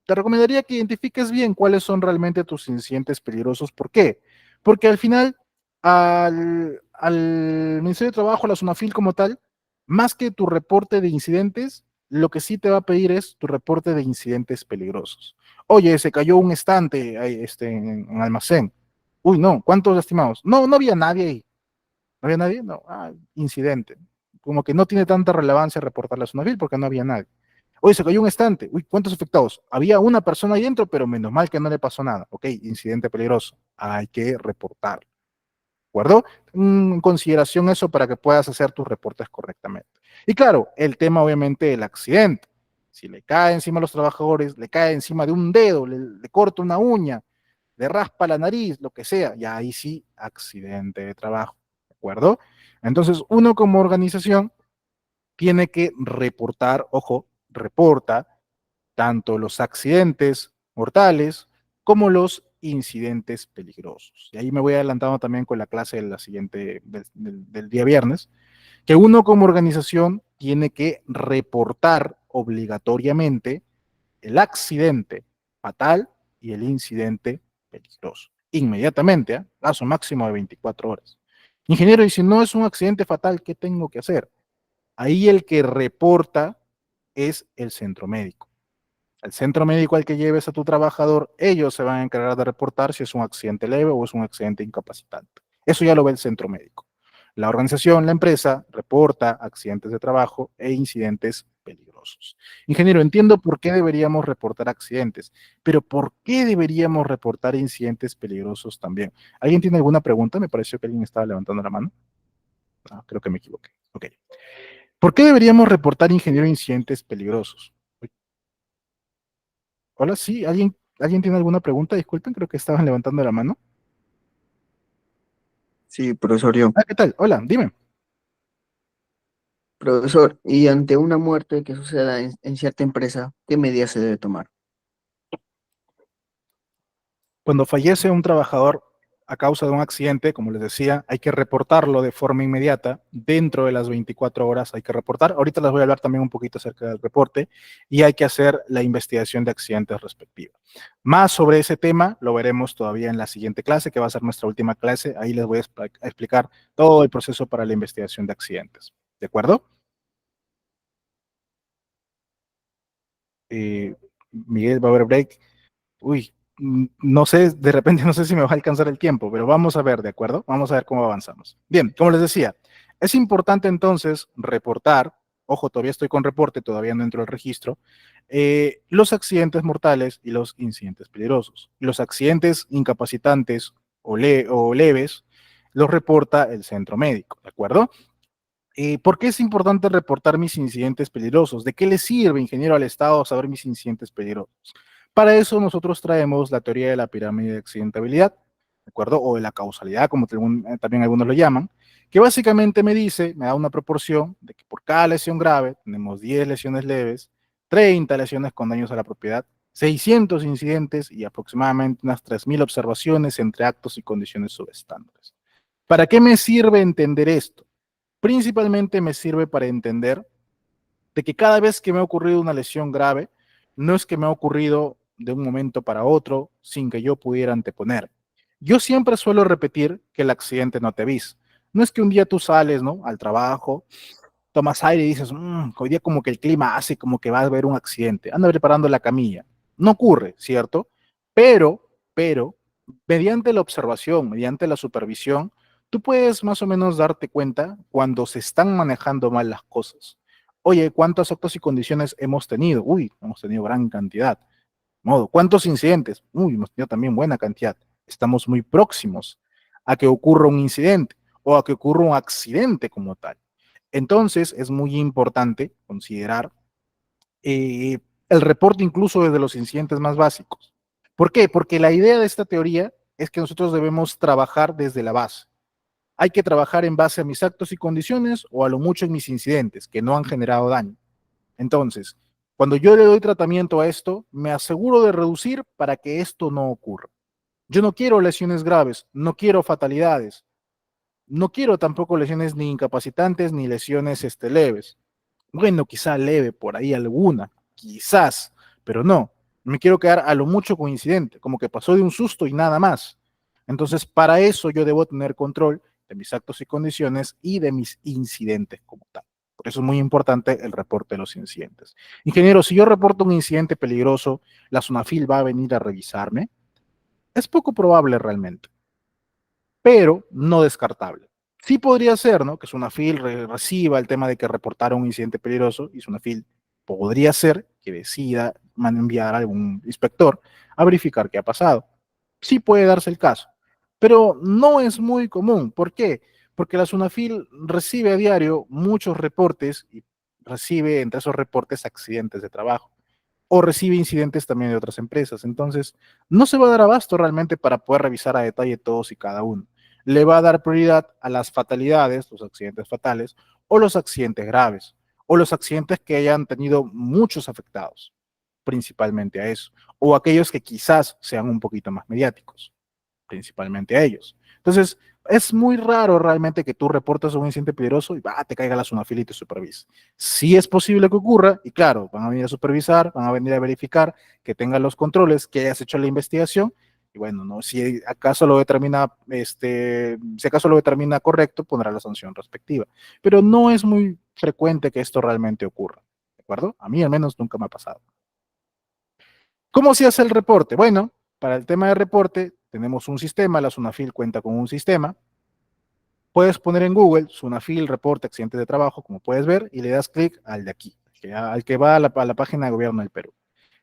te recomendaría que identifiques bien cuáles son realmente tus incidentes peligrosos. ¿Por qué? Porque al final, al Ministerio de Trabajo, a la SUNAFIL como tal, más que tu reporte de incidentes, lo que sí te va a pedir es tu reporte de incidentes peligrosos. Oye, se cayó un estante ahí, en almacén. Uy, no, ¿cuántos lastimados? No, no había nadie ahí. ¿No había nadie? No, incidente. Como que no tiene tanta relevancia reportarle a Sunavil porque no había nadie. Oye, se cayó un estante. Uy, ¿cuántos afectados? Había una persona ahí dentro, pero menos mal que no le pasó nada. Ok, incidente peligroso. Hay que reportarlo. ¿De acuerdo? En consideración eso para que puedas hacer tus reportes correctamente. Y claro, el tema obviamente del accidente. Si le cae encima a los trabajadores, le cae encima de un dedo, le corta una uña, le raspa la nariz, lo que sea, ya ahí sí, accidente de trabajo. ¿De acuerdo? Entonces, uno como organización tiene que reportar, ojo, reporta tanto los accidentes mortales como los incidentes peligrosos. Y ahí me voy adelantando también con la clase de la siguiente, del día viernes, que uno como organización tiene que reportar obligatoriamente el accidente fatal y el incidente peligroso. Inmediatamente, plazo máximo de 24 horas. Ingeniero, y si no es un accidente fatal, ¿qué tengo que hacer? Ahí el que reporta es el centro médico. El centro médico al que lleves a tu trabajador, ellos se van a encargar de reportar si es un accidente leve o es un accidente incapacitante. Eso ya lo ve el centro médico. La organización, la empresa, reporta accidentes de trabajo e incidentes peligrosos. Ingeniero, entiendo por qué deberíamos reportar accidentes, pero ¿por qué deberíamos reportar incidentes peligrosos también? ¿Alguien tiene alguna pregunta? Me pareció que alguien estaba levantando la mano. Creo que me equivoqué. Ok. ¿Por qué deberíamos reportar, ingeniero, incidentes peligrosos? Hola, sí, ¿alguien tiene alguna pregunta? Disculpen, creo que estaban levantando la mano. Sí, profesor, yo. ¿Qué tal? Hola, dime. Profesor, y ante una muerte que suceda en cierta empresa, ¿qué medidas se debe tomar? Cuando fallece un trabajador a causa de un accidente, como les decía, hay que reportarlo de forma inmediata. Dentro de las 24 horas hay que reportar. Ahorita les voy a hablar también un poquito acerca del reporte y hay que hacer la investigación de accidentes respectiva. Más sobre ese tema lo veremos todavía en la siguiente clase, que va a ser nuestra última clase. Ahí les voy a explicar todo el proceso para la investigación de accidentes. ¿De acuerdo? Miguel, va a haber break. Uy, no sé, de repente no sé si me va a alcanzar el tiempo, pero vamos a ver, ¿de acuerdo? Vamos a ver cómo avanzamos. Bien, como les decía, es importante entonces reportar, ojo, todavía estoy con reporte, todavía no entro al registro, los accidentes mortales y los incidentes peligrosos. Los accidentes incapacitantes o leves los reporta el centro médico, ¿de acuerdo? ¿Por qué es importante reportar mis incidentes peligrosos? ¿De qué le sirve, ingeniero, al Estado saber mis incidentes peligrosos? Para eso nosotros traemos la teoría de la pirámide de accidentabilidad, ¿de acuerdo? O de la causalidad, como también algunos lo llaman, que básicamente me da una proporción de que por cada lesión grave tenemos 10 lesiones leves, 30 lesiones con daños a la propiedad, 600 incidentes y aproximadamente unas 3.000 observaciones entre actos y condiciones subestándares. ¿Para qué me sirve entender esto? Principalmente me sirve para entender de que cada vez que me ha ocurrido una lesión grave, no es que me ha ocurrido de un momento para otro sin que yo pudiera anteponer. Yo siempre suelo repetir que el accidente no te avisa. No es que un día tú sales, ¿no? Al trabajo, tomas aire y dices, hoy día como que el clima hace como que va a haber un accidente. Anda preparando la camilla. No ocurre, ¿cierto? Pero, mediante la observación, mediante la supervisión, tú puedes más o menos darte cuenta cuando se están manejando mal las cosas. Oye, ¿cuántos actos y condiciones hemos tenido? Uy, hemos tenido gran cantidad. Modo, ¿cuántos incidentes? Uy, hemos tenido también buena cantidad. Estamos muy próximos a que ocurra un incidente o a que ocurra un accidente como tal. Entonces, es muy importante considerar el reporte incluso desde los incidentes más básicos. ¿Por qué? Porque la idea de esta teoría es que nosotros debemos trabajar desde la base. Hay que trabajar en base a mis actos y condiciones o a lo mucho en mis incidentes que no han generado daño. Entonces, cuando yo le doy tratamiento a esto, me aseguro de reducir para que esto no ocurra. Yo no quiero lesiones graves, no quiero fatalidades, no quiero tampoco lesiones ni incapacitantes ni lesiones leves. Bueno, quizá leve por ahí alguna, quizás, pero no. Me quiero quedar a lo mucho coincidente, como que pasó de un susto y nada más. Entonces, para eso yo debo tener control de mis actos y condiciones y de mis incidentes como tal. Por eso es muy importante el reporte de los incidentes. Ingeniero, si yo reporto un incidente peligroso, ¿la SUNAFIL va a venir a revisarme? Es poco probable realmente, pero no descartable. Sí podría ser, ¿no? Que SUNAFIL reciba el tema de que reportaron un incidente peligroso y SUNAFIL podría ser que decida enviar a algún inspector a verificar qué ha pasado. Sí puede darse el caso, pero no es muy común. ¿Por qué? Porque la SUNAFIL recibe a diario muchos reportes y recibe entre esos reportes accidentes de trabajo o recibe incidentes también de otras empresas. Entonces, no se va a dar abasto realmente para poder revisar a detalle todos y cada uno. Le va a dar prioridad a las fatalidades, los accidentes fatales, o los accidentes graves, o los accidentes que hayan tenido muchos afectados, principalmente a eso, o aquellos que quizás sean un poquito más mediáticos, principalmente a ellos. Entonces, es muy raro realmente que tú reportes un incidente peligroso y te caiga la SUNAFIL y te supervise. Sí es posible que ocurra, y claro, van a venir a supervisar, van a venir a verificar que tengan los controles, que hayas hecho la investigación, y bueno, ¿no? Si acaso lo determina, si acaso lo determina correcto, pondrá la sanción respectiva. Pero no es muy frecuente que esto realmente ocurra, ¿de acuerdo? A mí al menos nunca me ha pasado. ¿Cómo se hace el reporte? Bueno, para el tema de reporte tenemos un sistema, la SUNAFIL cuenta con un sistema. Puedes poner en Google SUNAFIL reporte accidentes de trabajo, como puedes ver, y le das clic al de aquí, al que va a la página de gobierno del Perú.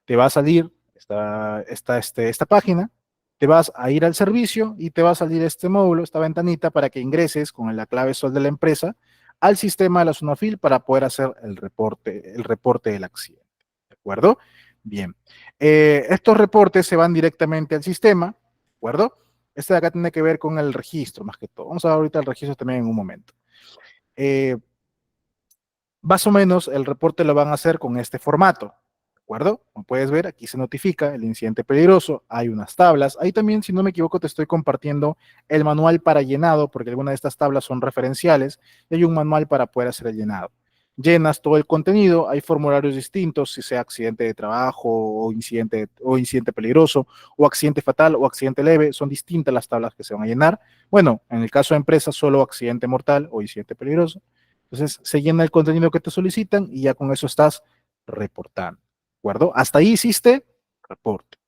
Te va a salir esta página, te vas a ir al servicio y te va a salir este módulo, esta ventanita, para que ingreses con la clave SOL de la empresa al sistema de la SUNAFIL para poder hacer el reporte del accidente. ¿De acuerdo? Bien. Estos reportes se van directamente al sistema, ¿de acuerdo? Este de acá tiene que ver con el registro, más que todo. Vamos a ver ahorita el registro también en un momento. Más o menos el reporte lo van a hacer con este formato, ¿de acuerdo? Como puedes ver, aquí se notifica el incidente peligroso, hay unas tablas. Ahí también, si no me equivoco, te estoy compartiendo el manual para llenado, porque algunas de estas tablas son referenciales, y hay un manual para poder hacer el llenado. Llenas todo el contenido, hay formularios distintos, si sea accidente de trabajo o incidente peligroso, o accidente fatal o accidente leve, son distintas las tablas que se van a llenar. Bueno, en el caso de empresas, solo accidente mortal o incidente peligroso. Entonces se llena el contenido que te solicitan y ya con eso estás reportando. ¿De acuerdo? Hasta ahí hiciste reporte.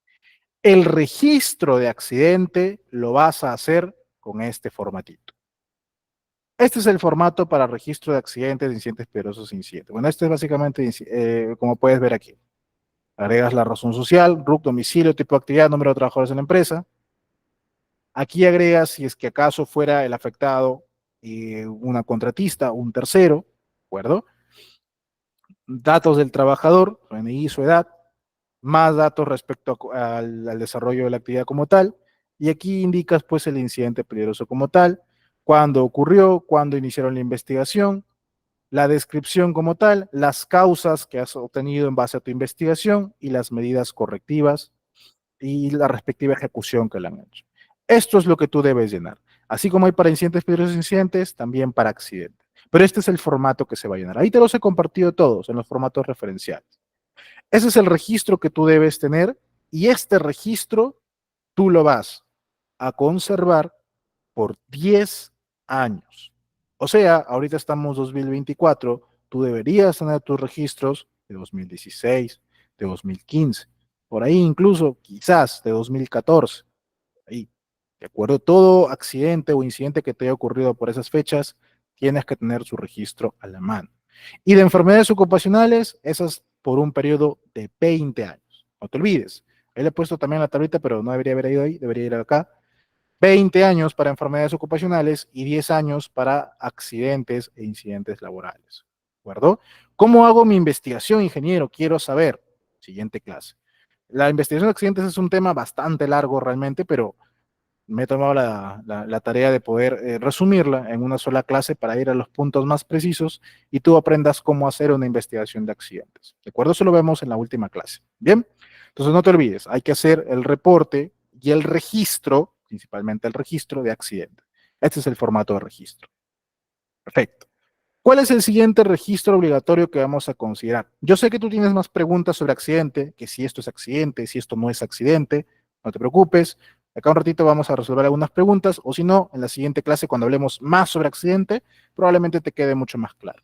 El registro de accidente lo vas a hacer con este formatito. Este es el formato para registro de accidentes, de incidentes peligrosos e incidentes. Bueno, este es básicamente como puedes ver aquí. Agregas la razón social, RUC, domicilio, tipo de actividad, número de trabajadores en la empresa. Aquí agregas si es que acaso fuera el afectado una contratista, un tercero, ¿de acuerdo? Datos del trabajador, su DNI, su edad, más datos respecto al desarrollo de la actividad como tal, y aquí indicas pues el incidente peligroso como tal, cuándo ocurrió, cuándo iniciaron la investigación, la descripción como tal, las causas que has obtenido en base a tu investigación y las medidas correctivas y la respectiva ejecución que le han hecho. Esto es lo que tú debes llenar. Así como hay para incidentes peligrosos incidentes, también para accidentes. Pero este es el formato que se va a llenar. Ahí te los he compartido todos en los formatos referenciales. Ese es el registro que tú debes tener y este registro tú lo vas a conservar por 10 años. O sea, ahorita estamos 2024, tú deberías tener tus registros de 2016, de 2015, por ahí incluso quizás de 2014. Ahí, de acuerdo, todo accidente o incidente que te haya ocurrido por esas fechas, tienes que tener su registro a la mano. Y de enfermedades ocupacionales, esas por un periodo de 20 años. No te olvides. Ahí le he puesto también la tablita, pero no debería haber ido ahí, debería ir acá. 20 años para enfermedades ocupacionales y 10 años para accidentes e incidentes laborales. ¿De acuerdo? ¿Cómo hago mi investigación, ingeniero? Quiero saber. Siguiente clase. La investigación de accidentes es un tema bastante largo realmente, pero me he tomado la tarea de poder resumirla en una sola clase para ir a los puntos más precisos y tú aprendas cómo hacer una investigación de accidentes. ¿De acuerdo? Eso lo vemos en la última clase. Bien, entonces no te olvides, hay que hacer el reporte y el registro, principalmente el registro de accidentes. Este es el formato de registro. Perfecto. ¿Cuál es el siguiente registro obligatorio que vamos a considerar? Yo sé que tú tienes más preguntas sobre accidente, que si esto es accidente, si esto no es accidente, no te preocupes. Acá un ratito vamos a resolver algunas preguntas, o si no, en la siguiente clase, cuando hablemos más sobre accidente, probablemente te quede mucho más claro.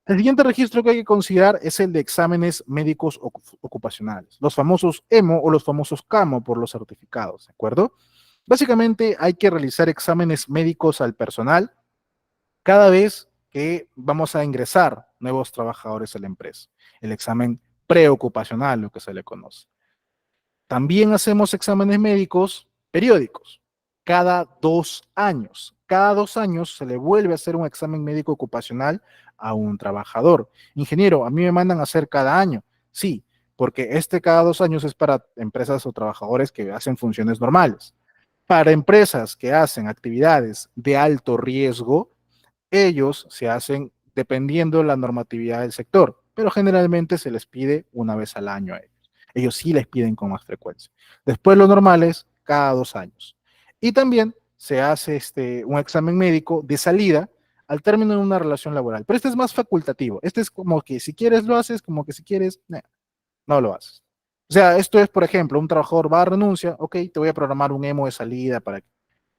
El siguiente registro que hay que considerar es el de exámenes médicos ocupacionales, los famosos EMO o los famosos CAMO por los certificados, ¿de acuerdo? Básicamente hay que realizar exámenes médicos al personal cada vez que vamos a ingresar nuevos trabajadores a la empresa. El examen preocupacional, lo que se le conoce. También hacemos exámenes médicos periódicos, cada 2 años. Cada 2 años se le vuelve a hacer un examen médico ocupacional a un trabajador. Ingeniero, a mí me mandan a hacer cada año. Sí, porque este cada 2 años es para empresas o trabajadores que hacen funciones normales. Para empresas que hacen actividades de alto riesgo, ellos se hacen dependiendo de la normatividad del sector, pero generalmente se les pide una vez al año a ellos. Ellos sí les piden con más frecuencia. Después lo normal es cada 2 años. Y también se hace un examen médico de salida al término de una relación laboral. Pero este es más facultativo. Este es como que si quieres lo haces, como que si quieres, no lo haces. O sea, esto es, por ejemplo, un trabajador va a renuncia, ok, te voy a programar un emo de salida para que...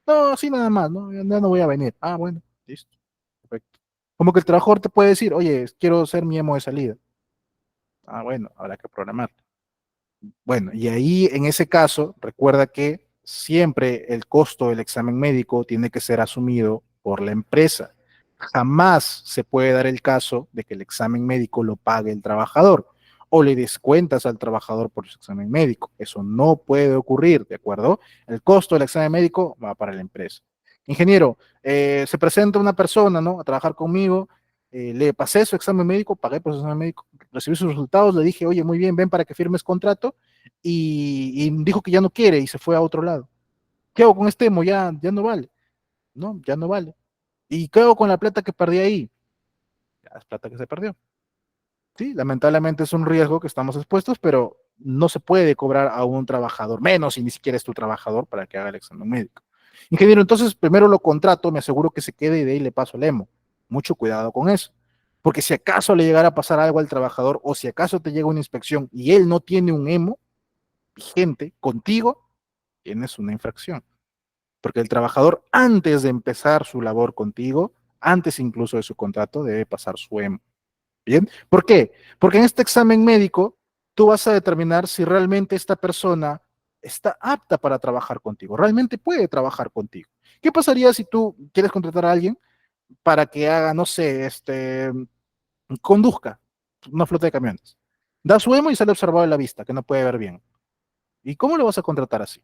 No, así nada más, no, ya no voy a venir. Ah, bueno, listo. Perfecto. Como que el trabajador te puede decir, oye, quiero ser mi emo de salida. Ah, bueno, habrá que programar. Bueno, y ahí en ese caso, recuerda que siempre el costo del examen médico tiene que ser asumido por la empresa. Jamás se puede dar el caso de que el examen médico lo pague el trabajador o le descuentas al trabajador por su examen médico. Eso no puede ocurrir, ¿de acuerdo? El costo del examen médico va para la empresa. Ingeniero, se presenta una persona, ¿no? A trabajar conmigo, le pasé su examen médico, pagué por su examen médico, recibí sus resultados, le dije, oye, muy bien, ven para que firmes contrato, y dijo que ya no quiere y se fue a otro lado. ¿Qué hago con este emo? Ya no vale. No, ya no vale. ¿Y qué hago con la plata que perdí ahí? Ya es plata que se perdió. Sí, lamentablemente es un riesgo que estamos expuestos, pero no se puede cobrar a un trabajador menos si ni siquiera es tu trabajador para que haga el examen médico. Ingeniero, entonces primero lo contrato, me aseguro que se quede y de ahí le paso el emo. Mucho cuidado con eso. Porque si acaso le llegara a pasar algo al trabajador o si acaso te llega una inspección y él no tiene un emo vigente contigo, tienes una infracción. Porque el trabajador, antes de empezar su labor contigo, antes incluso de su contrato, debe pasar su emo. ¿Bien? ¿Por qué? Porque en este examen médico tú vas a determinar si realmente esta persona está apta para trabajar contigo, realmente puede trabajar contigo. ¿Qué pasaría si tú quieres contratar a alguien para que haga, no sé, conduzca una flota de camiones? Da su emo y sale observado en la vista, que no puede ver bien. ¿Y cómo lo vas a contratar así?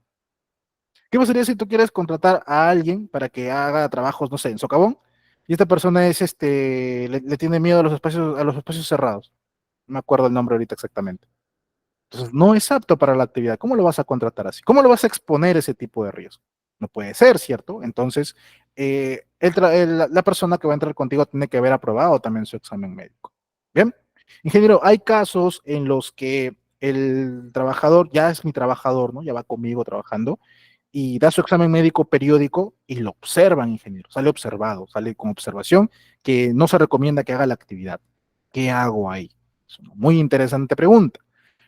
¿Qué pasaría si tú quieres contratar a alguien para que haga trabajos, no sé, en socavón? Y esta persona es le tiene miedo a los espacios cerrados. No me acuerdo el nombre ahorita exactamente. Entonces, no es apto para la actividad. ¿Cómo lo vas a contratar así? ¿Cómo lo vas a exponer ese tipo de riesgo? No puede ser, ¿cierto? Entonces, la persona que va a entrar contigo tiene que haber aprobado también su examen médico. Bien, ingeniero, hay casos en los que el trabajador ya es mi trabajador, ¿no? Ya va conmigo trabajando y da su examen médico periódico y lo observan, ingeniero. Sale observado, sale con observación que no se recomienda que haga la actividad. ¿Qué hago ahí? Es una muy interesante pregunta.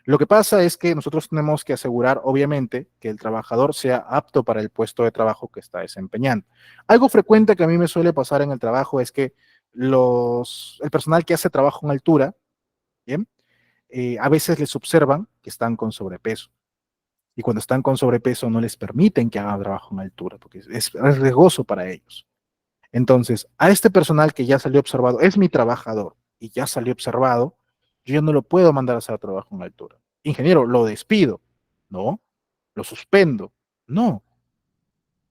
Lo que pasa es que nosotros tenemos que asegurar, obviamente, que el trabajador sea apto para el puesto de trabajo que está desempeñando. Algo frecuente que a mí me suele pasar en el trabajo es que el personal que hace trabajo en altura, ¿bien? A veces les observan que están con sobrepeso. Y cuando están con sobrepeso no les permiten que hagan trabajo en altura, porque es riesgoso para ellos. Entonces, a este personal que ya salió observado, es mi trabajador y ya salió observado, yo ya no lo puedo mandar a hacer trabajo en altura. Ingeniero, lo despido. No. Lo suspendo. No.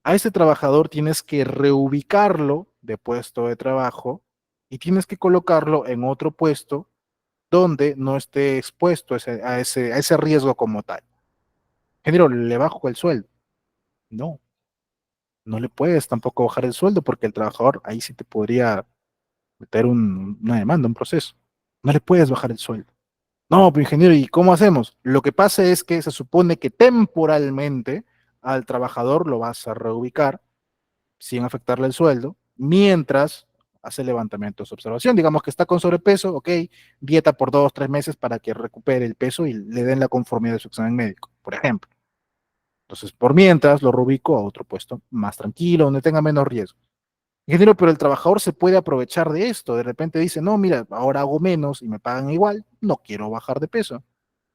A este trabajador tienes que reubicarlo de puesto de trabajo y tienes que colocarlo en otro puesto donde no esté expuesto a ese riesgo como tal. Ingeniero, le bajo el sueldo. No, no le puedes tampoco bajar el sueldo porque el trabajador ahí sí te podría meter una demanda, un proceso. No le puedes bajar el sueldo. No, pero ingeniero, ¿y cómo hacemos? Lo que pasa es que se supone que temporalmente al trabajador lo vas a reubicar sin afectarle el sueldo, mientras hace levantamientos de observación. Digamos que está con sobrepeso, ok, dieta por 2, 3 meses para que recupere el peso y le den la conformidad de su examen médico, por ejemplo. Entonces, por mientras lo reubico a otro puesto más tranquilo, donde tenga menos riesgo. Ingeniero, pero el trabajador se puede aprovechar de esto. De repente dice, no, mira, ahora hago menos y me pagan igual, no quiero bajar de peso.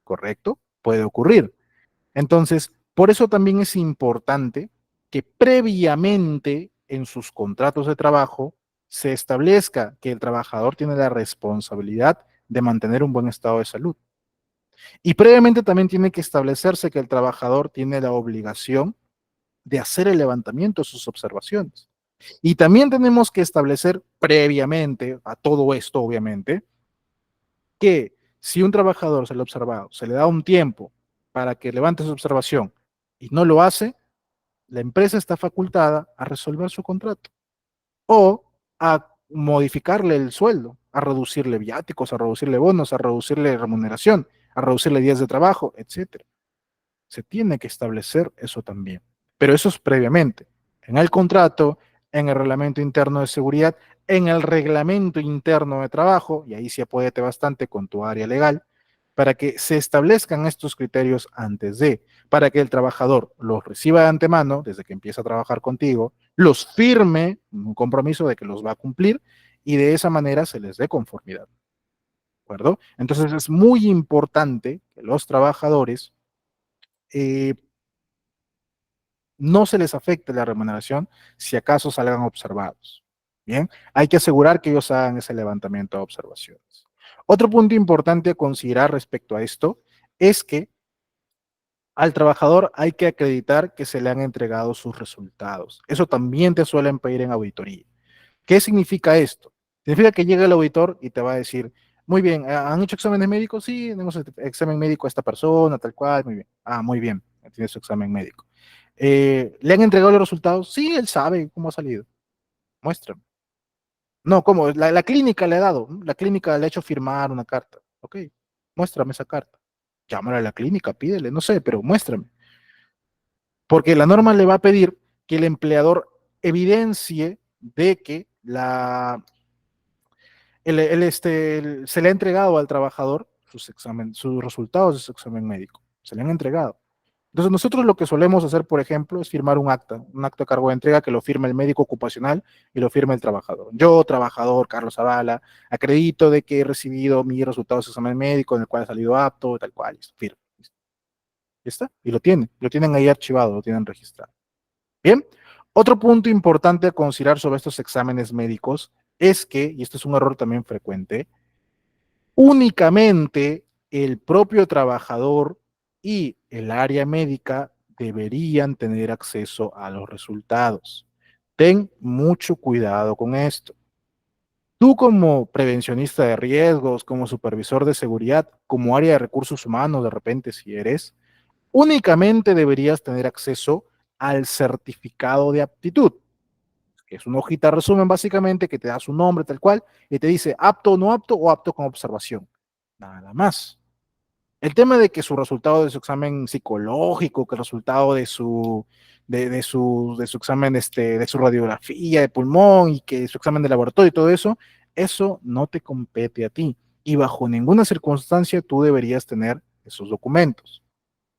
¿Correcto? Puede ocurrir. Entonces, por eso también es importante que previamente en sus contratos de trabajo se establezca que el trabajador tiene la responsabilidad de mantener un buen estado de salud. Y previamente también tiene que establecerse que el trabajador tiene la obligación de hacer el levantamiento de sus observaciones. Y también tenemos que establecer previamente a todo esto, obviamente, que si un trabajador se le ha observado, se le da un tiempo para que levante su observación y no lo hace, la empresa está facultada a resolver su contrato o a modificarle el sueldo, a reducirle viáticos, a reducirle bonos, a reducirle remuneración, a reducirle días de trabajo, etcétera. Se tiene que establecer eso también. Pero eso es previamente. En el contrato, en el reglamento interno de seguridad, en el reglamento interno de trabajo, y ahí sí apóyate bastante con tu área legal, para que se establezcan estos criterios antes de, para que el trabajador los reciba de antemano, desde que empieza a trabajar contigo, los firme, un compromiso de que los va a cumplir, y de esa manera se les dé conformidad. ¿De acuerdo? Entonces es muy importante que los trabajadores eh, no se les afecte la remuneración si acaso salgan observados. Bien, hay que asegurar que ellos hagan ese levantamiento de observaciones. Otro punto importante a considerar respecto a esto es que al trabajador hay que acreditar que se le han entregado sus resultados. Eso también te suelen pedir en auditoría. ¿Qué significa esto? Significa que llega el auditor y te va a decir, muy bien, ¿han hecho exámenes médicos? Sí, tenemos examen médico a esta persona, tal cual, muy bien. Ah, muy bien, tiene su examen médico. ¿Le han entregado los resultados? Sí, él sabe cómo ha salido. Muéstrame. No, ¿cómo? La clínica le ha dado, la clínica le ha hecho firmar una carta. Ok, muéstrame esa carta. Llámale a la clínica, pídele, no sé, pero muéstrame. Porque la norma le va a pedir que el empleador evidencie de que se le ha entregado al trabajador sus resultados de su examen médico. Se le han entregado. Entonces, nosotros lo que solemos hacer, por ejemplo, es firmar un acta de cargo de entrega que lo firme el médico ocupacional y lo firme el trabajador. Yo, trabajador, Carlos Zavala, acredito de que he recibido mis resultados de examen médico en el cual he salido apto, tal cual, firme. Ya está, y lo tienen ahí archivado, lo tienen registrado. Bien, otro punto importante a considerar sobre estos exámenes médicos es que, y esto es un error también frecuente, únicamente el propio trabajador y el área médica deberían tener acceso a los resultados. Ten mucho cuidado con esto. Tú como prevencionista de riesgos, como supervisor de seguridad, como área de recursos humanos, de repente si eres, únicamente deberías tener acceso al certificado de aptitud, que es una hojita resumen básicamente que te da su nombre tal cual y te dice apto o no apto o apto con observación. Nada más. El tema de que su resultado de su examen psicológico, que el resultado de su examen, de su radiografía de pulmón y que su examen de laboratorio y todo eso, eso no te compete a ti. Y bajo ninguna circunstancia tú deberías tener esos documentos.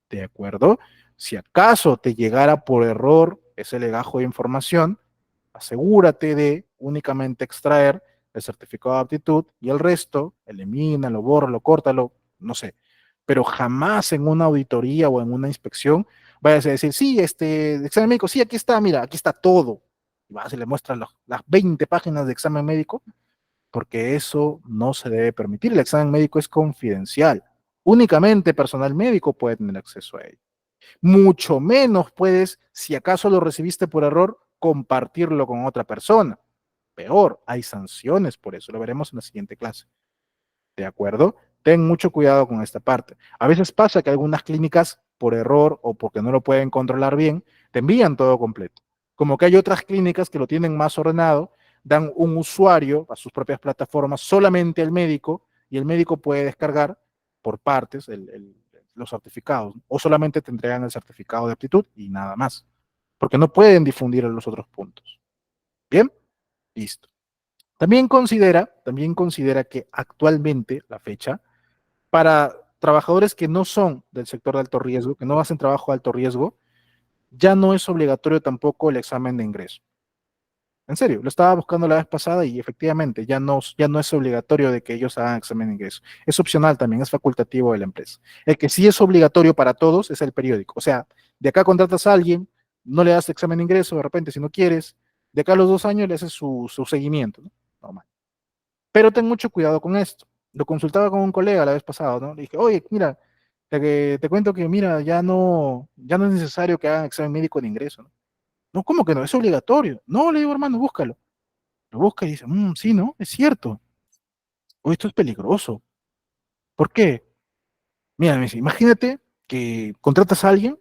¿De acuerdo? Si acaso te llegara por error ese legajo de información, asegúrate de únicamente extraer el certificado de aptitud y el resto, elimínalo, bórralo, córtalo, no sé. Pero jamás en una auditoría o en una inspección vayas a decir, sí, examen médico, sí, aquí está, mira, aquí está todo. Y vas y le muestras las 20 páginas de examen médico, porque eso no se debe permitir. El examen médico es confidencial. Únicamente personal médico puede tener acceso a él. Mucho menos puedes, si acaso lo recibiste por error, compartirlo con otra persona. Peor, hay sanciones por eso. Lo veremos en la siguiente clase. ¿De acuerdo? Ten mucho cuidado con esta parte. A veces pasa que algunas clínicas, por error o porque no lo pueden controlar bien, te envían todo completo. Como que hay otras clínicas que lo tienen más ordenado, dan un usuario a sus propias plataformas solamente al médico y el médico puede descargar por partes los certificados o solamente te entregan el certificado de aptitud y nada más, porque no pueden difundir los otros puntos. Bien, listo. También considera que actualmente, la fecha, para trabajadores que no son del sector de alto riesgo, que no hacen trabajo de alto riesgo, ya no es obligatorio tampoco el examen de ingreso. En serio, lo estaba buscando la vez pasada y efectivamente ya no es obligatorio de que ellos hagan examen de ingreso. Es opcional también, es facultativo de la empresa. El que sí es obligatorio para todos es el periódico. O sea, de acá contratas a alguien, no le das examen de ingreso, de repente si no quieres, de acá a los 2 años le haces su seguimiento, ¿no? Normal. Pero ten mucho cuidado con esto. Lo consultaba con un colega la vez pasada, ¿no? Le dije, oye, mira, te cuento que, mira, ya no es necesario que hagan examen médico de ingreso, ¿no? No, ¿cómo que no? Es obligatorio. No, le digo, hermano, búscalo. Lo busca y dice, sí, ¿no? Es cierto. O esto es peligroso. ¿Por qué? Mira, me dice, imagínate que contratas a alguien,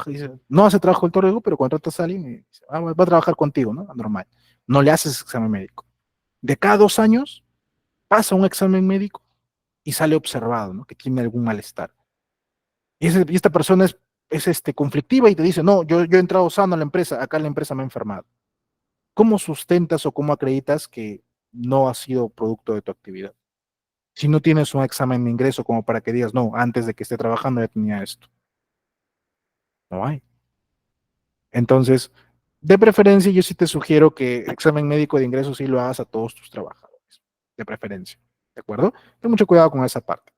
dice, no hace trabajo del riesgo, pero contratas a alguien y dice, va a trabajar contigo, ¿no? Normal. No le haces examen médico. De cada 2 años pasa un examen médico y sale observado, ¿no? Que tiene algún malestar. Y esta persona es conflictiva y te dice, no, yo he entrado sano a la empresa, acá la empresa me ha enfermado. ¿Cómo sustentas o cómo acreditas que no ha sido producto de tu actividad? Si no tienes un examen de ingreso como para que digas, no, antes de que esté trabajando ya tenía esto. No hay. Entonces, de preferencia, yo sí te sugiero que examen médico de ingreso sí lo hagas a todos tus trabajadores. De preferencia. ¿De acuerdo? Ten mucho cuidado con esa parte.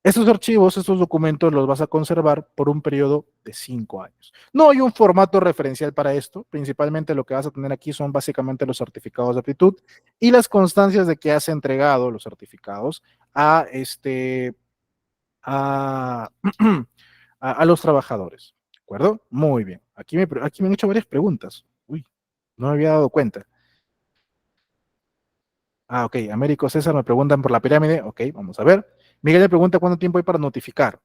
Estos archivos, estos documentos los vas a conservar por un periodo de 5 años. No hay un formato referencial para esto. Principalmente lo que vas a tener aquí son básicamente los certificados de aptitud y las constancias de que has entregado los certificados a, a, a los trabajadores. ¿De acuerdo? Muy bien. Aquí me han hecho varias preguntas. Uy, no me había dado cuenta. Ok. Américo César me preguntan por la pirámide. Ok, vamos a ver. Miguel me pregunta cuánto tiempo hay para notificar.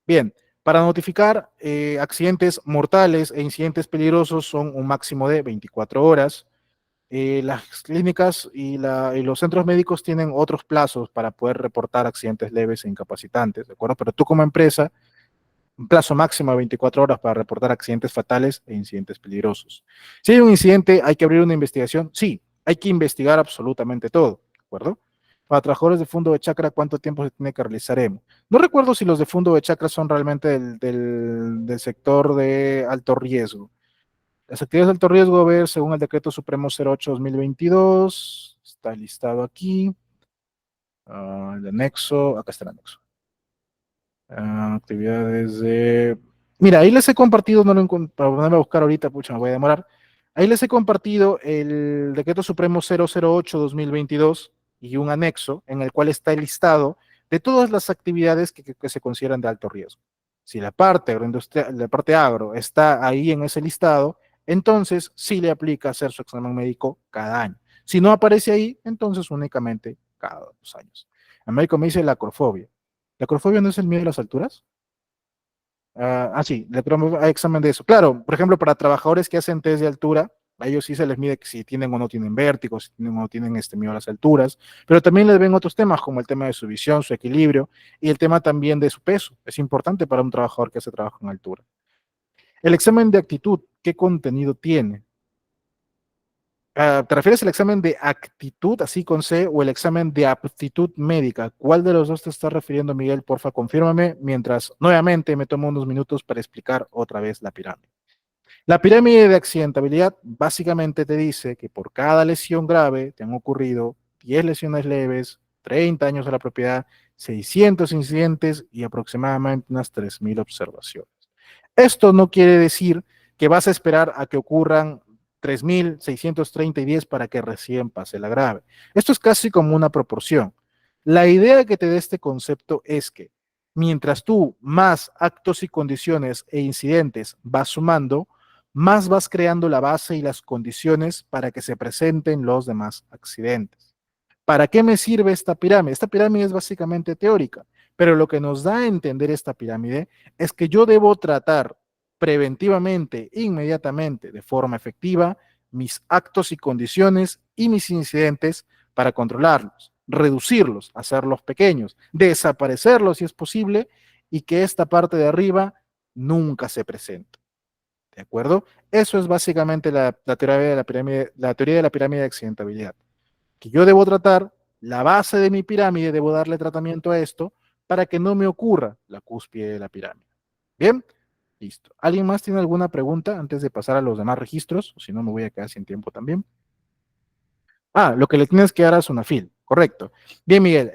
Bien, para notificar accidentes mortales e incidentes peligrosos son un máximo de 24 horas. Las clínicas y los centros médicos tienen otros plazos para poder reportar accidentes leves e incapacitantes, ¿de acuerdo? Pero tú como empresa, un plazo máximo de 24 horas para reportar accidentes fatales e incidentes peligrosos. Si hay un incidente, ¿hay que abrir una investigación? Sí, hay que investigar absolutamente todo, ¿de acuerdo? Para trabajadores de fondo de chakra, ¿cuánto tiempo se tiene que realizar EMO? No recuerdo si los de fondo de chakra son realmente del sector de alto riesgo. Las actividades de alto riesgo, a ver, según el decreto supremo 08-2022, está listado aquí. El anexo, acá está el anexo. Actividades de... Mira, ahí les he compartido, no lo para ponerme a buscar ahorita, pucha, me voy a demorar. Ahí les he compartido el decreto supremo 008-2022 y un anexo en el cual está el listado de todas las actividades que se consideran de alto riesgo. Si la parte agroindustrial, la parte agro está ahí en ese listado, entonces sí le aplica hacer su examen médico cada año. Si no aparece ahí, entonces únicamente cada 2 años. Américo me dice la acrofobia. ¿La acrofobia no es el miedo a las alturas? Sí, hay examen de eso. Claro, por ejemplo, para trabajadores que hacen test de altura, a ellos sí se les mide si tienen o no tienen vértigo, si tienen o no tienen miedo a las alturas, pero también les ven otros temas como el tema de su visión, su equilibrio y el tema también de su peso. Es importante para un trabajador que hace trabajo en altura. El examen de actitud, ¿qué contenido tiene? ¿Te refieres al examen de actitud, así con C, o el examen de aptitud médica? ¿Cuál de los dos te estás refiriendo, Miguel? Porfa, confírmame, mientras nuevamente me tomo unos minutos para explicar otra vez la pirámide. La pirámide de accidentabilidad básicamente te dice que por cada lesión grave te han ocurrido 10 lesiones leves, 30 años a la propiedad, 600 incidentes y aproximadamente unas 3.000 observaciones. Esto no quiere decir que vas a esperar a que ocurran 3.630 y 10 para que recién pase la grave. Esto es casi como una proporción. La idea que te dé este concepto es que mientras tú más actos y condiciones e incidentes vas sumando, más vas creando la base y las condiciones para que se presenten los demás accidentes. ¿Para qué me sirve esta pirámide? Esta pirámide es básicamente teórica, pero lo que nos da a entender esta pirámide es que yo debo tratar preventivamente, inmediatamente, de forma efectiva, mis actos y condiciones y mis incidentes para controlarlos, reducirlos, hacerlos pequeños, desaparecerlos si es posible y que esta parte de arriba nunca se presente. ¿De acuerdo? Eso es básicamente la teoría de la pirámide de accidentabilidad. Que yo debo tratar la base de mi pirámide, debo darle tratamiento a esto para que no me ocurra la cúspide de la pirámide. Bien, Listo. ¿Alguien más tiene alguna pregunta antes de pasar a los demás registros? O si no, me voy a quedar sin tiempo también. Ah, lo que le tienes que dar a Sunafil, correcto. Bien, Miguel,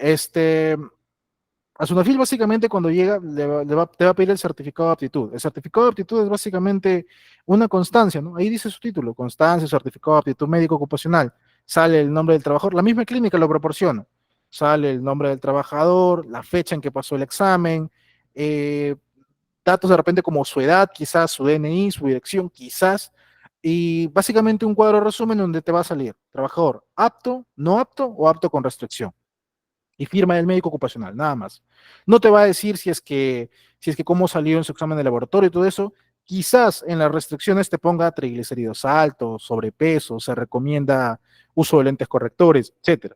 a Sunafil básicamente cuando llega te va a pedir el certificado de aptitud. El certificado de aptitud es básicamente una constancia, ¿no? Ahí dice su título, constancia, certificado de aptitud médico ocupacional. Sale el nombre del trabajador, la misma clínica lo proporciona. Sale el nombre del trabajador, la fecha en que pasó el examen, eh, datos de repente como su edad, quizás su DNI, su dirección, quizás, y básicamente un cuadro de resumen donde te va a salir trabajador apto, no apto o apto con restricción y firma del médico ocupacional, nada más. No te va a decir si es que cómo salió en su examen de laboratorio y todo eso. Quizás en las restricciones te ponga triglicéridos altos, sobrepeso, se recomienda uso de lentes correctores, etcétera.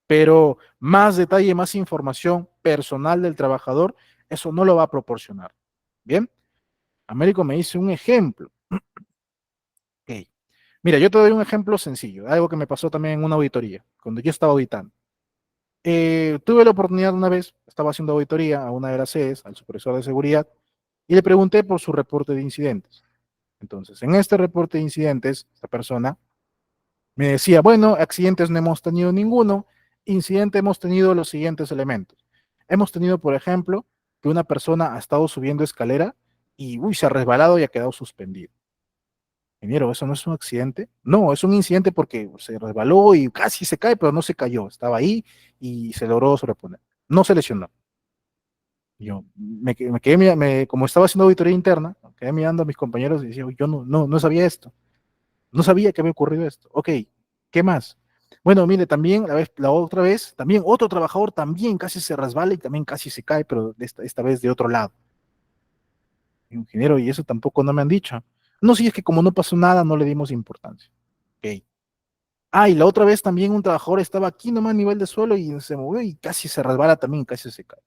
Pero más detalle, más información personal del trabajador, eso no lo va a proporcionar. Bien, Américo me dice un ejemplo. Ok. Mira, yo te doy un ejemplo sencillo, algo que me pasó también en una auditoría, cuando yo estaba auditando. Tuve la oportunidad una vez, estaba haciendo auditoría a una de las sedes, al supervisor de seguridad, y le pregunté por su reporte de incidentes. Entonces, en este reporte de incidentes, esta persona me decía, bueno, accidentes no hemos tenido ninguno, incidente hemos tenido los siguientes elementos. Hemos tenido, por ejemplo, que una persona ha estado subiendo escalera y se ha resbalado y ha quedado suspendido. Ingeniero, ¿eso no es un accidente? No, es un incidente porque se resbaló y casi se cae, pero no se cayó. Estaba ahí y se logró sobreponer. No se lesionó. Yo me quedé, como estaba haciendo auditoría interna, me quedé mirando a mis compañeros y decía, yo no sabía esto. No sabía que había ocurrido esto. Ok, ¿qué más? Bueno, mire, también la otra vez, también otro trabajador también casi se resbala y también casi se cae, pero esta vez de otro lado. Ingeniero, y eso tampoco no me han dicho. No, sí, es que como no pasó nada, no le dimos importancia. Ok. Ah, y la otra vez también un trabajador estaba aquí nomás a nivel de suelo y se movió y casi se resbala también, casi se cae.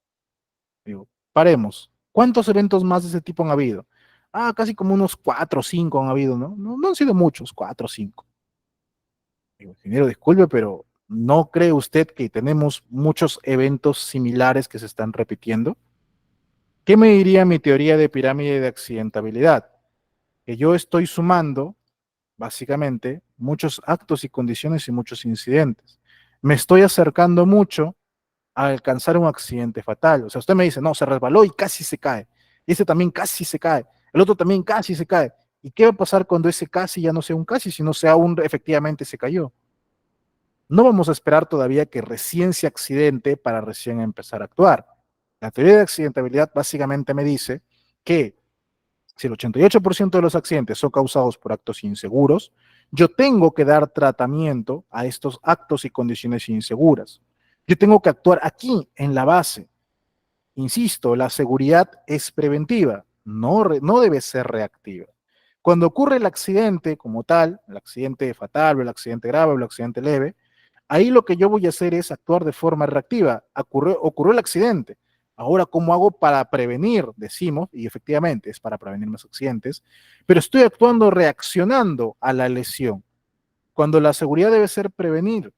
Digo, paremos. ¿Cuántos eventos más de ese tipo han habido? Ah, casi como unos 4 o 5 han habido, ¿no? No han sido muchos, 4 o 5. Digo, ingeniero, disculpe, pero ¿no cree usted que tenemos muchos eventos similares que se están repitiendo? ¿Qué me diría mi teoría de pirámide de accidentabilidad? Que yo estoy sumando, básicamente, muchos actos y condiciones y muchos incidentes. Me estoy acercando mucho a alcanzar un accidente fatal. O sea, usted me dice, no, se resbaló y casi se cae. Y ese también casi se cae. El otro también casi se cae. ¿Y qué va a pasar cuando ese casi ya no sea un casi, sino sea un efectivamente se cayó? No vamos a esperar todavía que recién se accidente para recién empezar a actuar. La teoría de accidentabilidad básicamente me dice que si el 88% de los accidentes son causados por actos inseguros, yo tengo que dar tratamiento a estos actos y condiciones inseguras. Yo tengo que actuar aquí, en la base. Insisto, la seguridad es preventiva, no debe ser reactiva. Cuando ocurre el accidente como tal, el accidente fatal o el accidente grave o el accidente leve, ahí lo que yo voy a hacer es actuar de forma reactiva. Ocurrió el accidente. Ahora, ¿cómo hago para prevenir? Decimos, y efectivamente es para prevenir más accidentes, pero estoy actuando reaccionando a la lesión. Cuando la seguridad debe ser prevenir,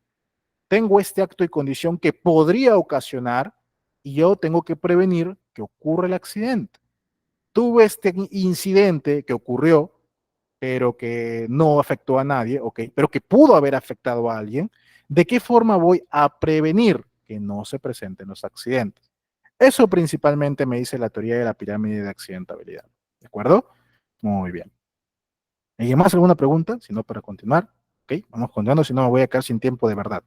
tengo este acto y condición que podría ocasionar y yo tengo que prevenir que ocurra el accidente. Tuve este incidente que ocurrió, pero que no afectó a nadie, ok, pero que pudo haber afectado a alguien. ¿De qué forma voy a prevenir que no se presenten los accidentes? Eso principalmente me dice la teoría de la pirámide de accidentabilidad. ¿De acuerdo? Muy bien. ¿Alguien más alguna pregunta? Si no, para continuar. Ok, vamos continuando, si no me voy a quedar sin tiempo de verdad.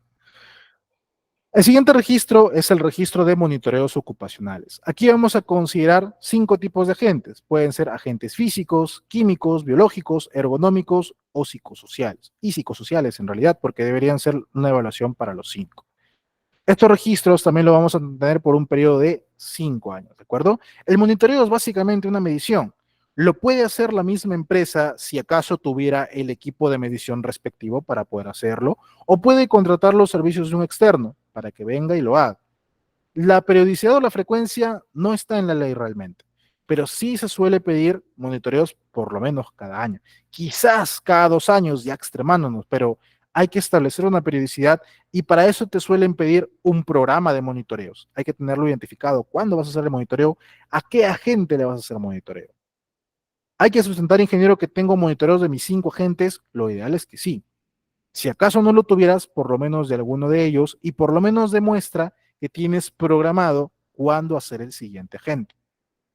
El siguiente registro es el registro de monitoreos ocupacionales. Aquí vamos a considerar 5 tipos de agentes. Pueden ser agentes físicos, químicos, biológicos, ergonómicos o psicosociales. Y psicosociales en realidad, porque deberían ser una evaluación para los 5. Estos registros también lo vamos a tener por un periodo de 5 años, ¿de acuerdo? El monitoreo es básicamente una medición. Lo puede hacer la misma empresa si acaso tuviera el equipo de medición respectivo para poder hacerlo, o puede contratar los servicios de un externo para que venga y lo haga. La periodicidad o la frecuencia no está en la ley realmente, pero sí se suele pedir monitoreos por lo menos cada año. Quizás cada 2 años, ya extremándonos, pero hay que establecer una periodicidad y para eso te suelen pedir un programa de monitoreos. Hay que tenerlo identificado. ¿Cuándo vas a hacer el monitoreo? ¿A qué agente le vas a hacer monitoreo? ¿Hay que sustentar, ingeniero, que tengo monitoreos de mis 5 agentes? Lo ideal es que sí. Si acaso no lo tuvieras, por lo menos de alguno de ellos, y por lo menos demuestra que tienes programado cuándo hacer el siguiente agente.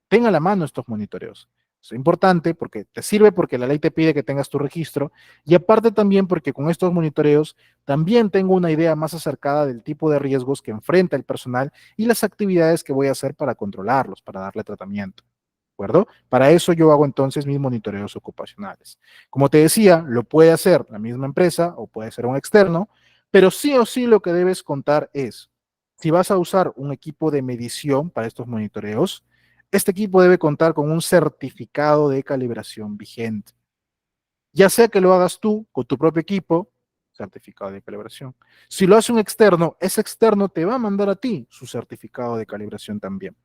Ten a la mano estos monitoreos. Es importante porque te sirve, porque la ley te pide que tengas tu registro, y aparte también porque con estos monitoreos también tengo una idea más acercada del tipo de riesgos que enfrenta el personal y las actividades que voy a hacer para controlarlos, para darle tratamiento. ¿De acuerdo? Para eso yo hago entonces mis monitoreos ocupacionales. Como te decía, lo puede hacer la misma empresa o puede ser un externo, pero sí o sí lo que debes contar es, si vas a usar un equipo de medición para estos monitoreos, este equipo debe contar con un certificado de calibración vigente. Ya sea que lo hagas tú con tu propio equipo, certificado de calibración. Si lo hace un externo, ese externo te va a mandar a ti su certificado de calibración también.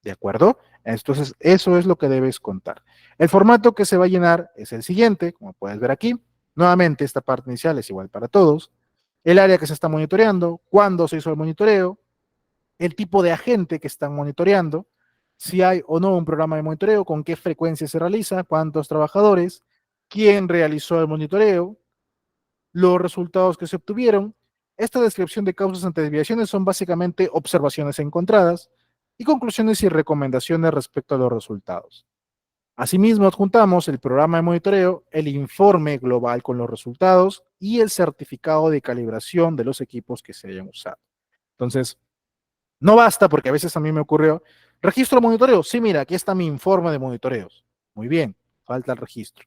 ¿De acuerdo? Entonces, eso es lo que debes contar. El formato que se va a llenar es el siguiente, como puedes ver aquí. Nuevamente, esta parte inicial es igual para todos. El área que se está monitoreando, cuándo se hizo el monitoreo, el tipo de agente que están monitoreando, si hay o no un programa de monitoreo, con qué frecuencia se realiza, cuántos trabajadores, quién realizó el monitoreo, los resultados que se obtuvieron. Esta descripción de causas ante desviaciones son básicamente observaciones encontradas y conclusiones y recomendaciones respecto a los resultados. Asimismo, adjuntamos el programa de monitoreo, el informe global con los resultados y el certificado de calibración de los equipos que se hayan usado. Entonces, no basta, porque a veces a mí me ocurrió, registro de monitoreo. Sí, mira, aquí está mi informe de monitoreos. Muy bien, falta el registro.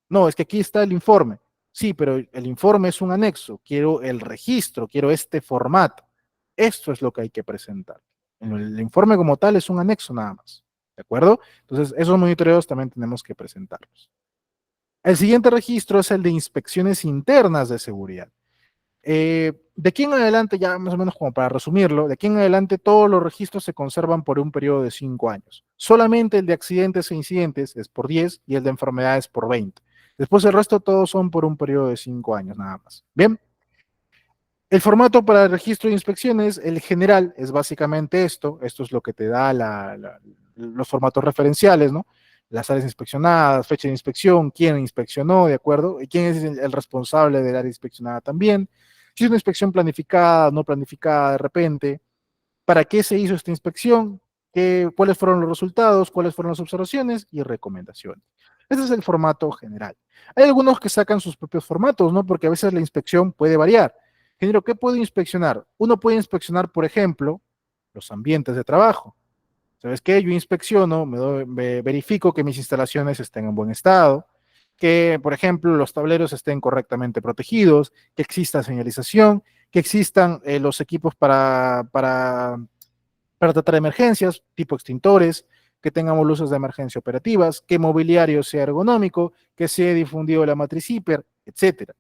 No, es que aquí está el informe. Sí, pero el informe es un anexo. Quiero el registro, quiero este formato. Esto es lo que hay que presentar. El informe como tal es un anexo nada más. ¿De acuerdo? Entonces, esos monitoreos también tenemos que presentarlos. El siguiente registro es el de inspecciones internas de seguridad. De aquí en adelante, ya más o menos como para resumirlo, de aquí en adelante todos los registros se conservan por un periodo de 5 años. Solamente el de accidentes e incidentes es por 10 y el de enfermedades por 20. Después el resto todos son por un periodo de 5 años nada más. Bien, el formato para el registro de inspecciones, el general, es básicamente esto. Esto es lo que te da los formatos referenciales, ¿no? Las áreas inspeccionadas, fecha de inspección, quién inspeccionó, ¿de acuerdo? Y quién es el responsable del área inspeccionada también. Si es una inspección planificada, no planificada de repente, ¿para qué se hizo esta inspección? ¿Cuáles fueron los resultados? ¿Cuáles fueron las observaciones y recomendaciones? Ese es el formato general. Hay algunos que sacan sus propios formatos, ¿no? Porque a veces la inspección puede variar. Ingeniero, ¿qué puedo inspeccionar? Uno puede inspeccionar, por ejemplo, los ambientes de trabajo. ¿Sabes qué? Yo inspecciono, verifico que mis instalaciones estén en buen estado, que, por ejemplo, los tableros estén correctamente protegidos, que exista señalización, que existan los equipos para tratar emergencias, tipo extintores, que tengamos luces de emergencia operativas, que mobiliario sea ergonómico, que sea difundido la matriz hiper, etcétera.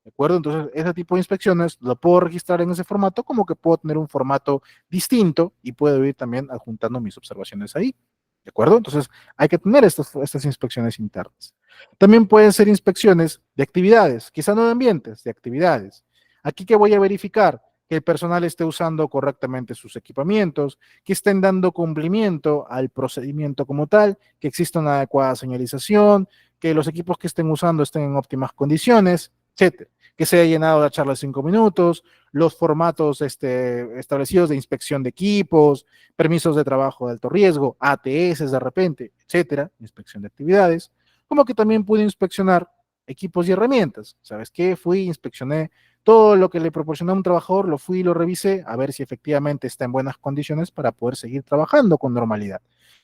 ¿De acuerdo? Entonces, ese tipo de inspecciones lo puedo registrar en ese formato, como que puedo tener un formato distinto y puedo ir también adjuntando mis observaciones ahí. ¿De acuerdo? Entonces, hay que tener estas inspecciones internas. También pueden ser inspecciones de actividades, quizá no de ambientes, de actividades. Aquí que voy a verificar que el personal esté usando correctamente sus equipamientos, que estén dando cumplimiento al procedimiento como tal, que exista una adecuada señalización, que los equipos que estén usando estén en óptimas condiciones, etcétera. Que se haya llenado la charla de 5 minutos, los formatos establecidos de inspección de equipos, permisos de trabajo de alto riesgo, ATS de repente, etcétera, inspección de actividades, como que también pude inspeccionar equipos y herramientas. ¿Sabes qué? Fui, inspeccioné todo lo que le proporcionó a un trabajador, lo fui y lo revisé, a ver si efectivamente está en buenas condiciones para poder seguir trabajando con normalidad.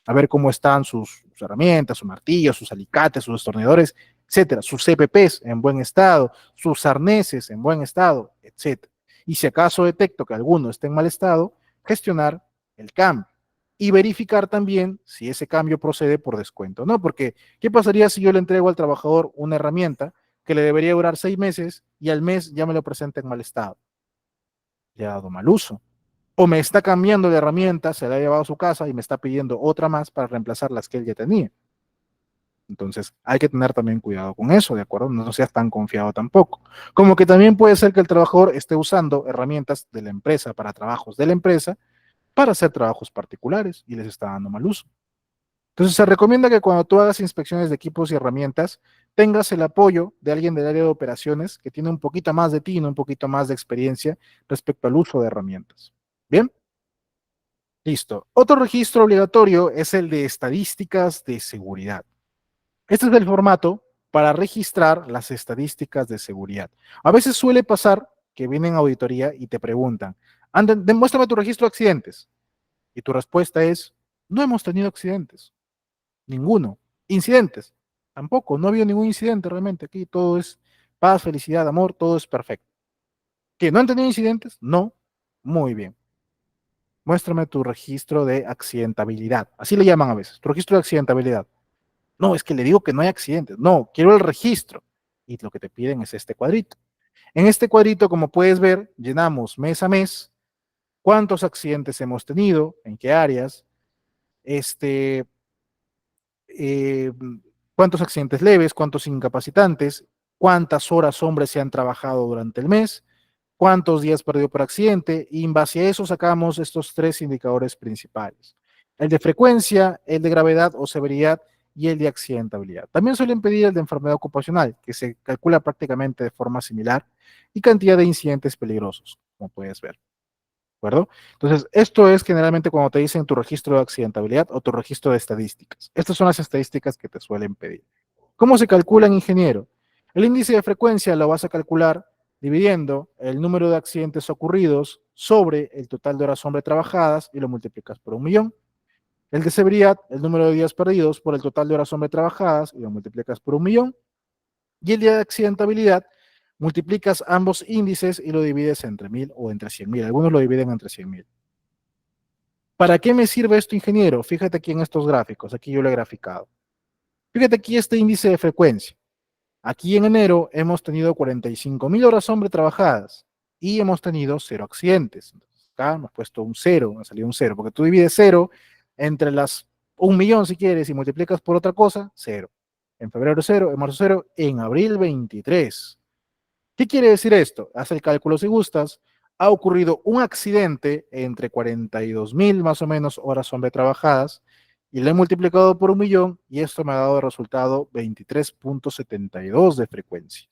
A ver cómo están sus herramientas, sus martillos, sus alicates, sus destornilladores, etcétera, sus CPPs en buen estado, sus arneses en buen estado, etcétera. Y si acaso detecto que alguno está en mal estado, gestionar el cambio y verificar también si ese cambio procede por descuento, ¿no? Porque, ¿qué pasaría si yo le entrego al trabajador una herramienta que le debería durar 6 meses y al mes ya me lo presenta en mal estado? Le ha dado mal uso. O me está cambiando de herramienta, se la ha llevado a su casa y me está pidiendo otra más para reemplazar las que él ya tenía. Entonces, hay que tener también cuidado con eso, ¿de acuerdo? No seas tan confiado tampoco. Como que también puede ser que el trabajador esté usando herramientas de la empresa para trabajos de la empresa para hacer trabajos particulares y les está dando mal uso. Entonces se recomienda que cuando tú hagas inspecciones de equipos y herramientas, tengas el apoyo de alguien del área de operaciones que tiene un poquito más de tino, un poquito más de experiencia respecto al uso de herramientas. ¿Bien? Listo. Otro registro obligatorio es el de estadísticas de seguridad. Este es el formato para registrar las estadísticas de seguridad. A veces suele pasar que vienen a auditoría y te preguntan, demuéstrame tu registro de accidentes. Y tu respuesta es, no hemos tenido accidentes. Ninguno. Incidentes. Tampoco. No ha habido ningún incidente realmente. Aquí todo es paz, felicidad, amor, todo es perfecto. ¿Que no han tenido incidentes? No. Muy bien. Muéstrame tu registro de accidentabilidad. Así le llaman a veces. Tu registro de accidentabilidad. No, es que le digo que no hay accidentes. No, quiero el registro. Y lo que te piden es este cuadrito. En este cuadrito, como puedes ver, llenamos mes a mes cuántos accidentes hemos tenido, en qué áreas, este, eh, cuántos accidentes leves, cuántos incapacitantes, cuántas horas hombres se han trabajado durante el mes, cuántos días perdido por accidente, y en base a eso sacamos estos tres indicadores principales. El de frecuencia, el de gravedad o severidad y el de accidentabilidad. También suelen pedir el de enfermedad ocupacional, que se calcula prácticamente de forma similar, y cantidad de incidentes peligrosos, como puedes ver. ¿De acuerdo? Entonces, esto es generalmente cuando te dicen tu registro de accidentabilidad o tu registro de estadísticas. Estas son las estadísticas que te suelen pedir. ¿Cómo se calcula en ingeniero? El índice de frecuencia lo vas a calcular dividiendo el número de accidentes ocurridos sobre el total de horas hombre trabajadas y lo multiplicas por 1.000.000. El de severidad, el número de días perdidos por el total de horas hombre trabajadas y lo multiplicas por 1.000.000. Y el de accidentabilidad, multiplicas ambos índices y lo divides entre 1.000 o entre 100.000. Algunos lo dividen entre 100.000. ¿Para qué me sirve esto, ingeniero? Fíjate aquí en estos gráficos. Aquí yo lo he graficado. Fíjate aquí este índice de frecuencia. Aquí en enero hemos tenido 45.000 horas hombre trabajadas y hemos tenido 0 accidentes. Entonces, acá hemos puesto un 0, ha salido un 0, porque tú divides 0 entre las 1.000.000 si quieres y multiplicas por otra cosa, 0. En febrero 0, en marzo 0, en abril 23. ¿Qué quiere decir esto? Haz el cálculo si gustas. Ha ocurrido un accidente entre 42.000 más o menos horas hombre trabajadas y lo he multiplicado por 1.000.000 y esto me ha dado de resultado 23.72 de frecuencia.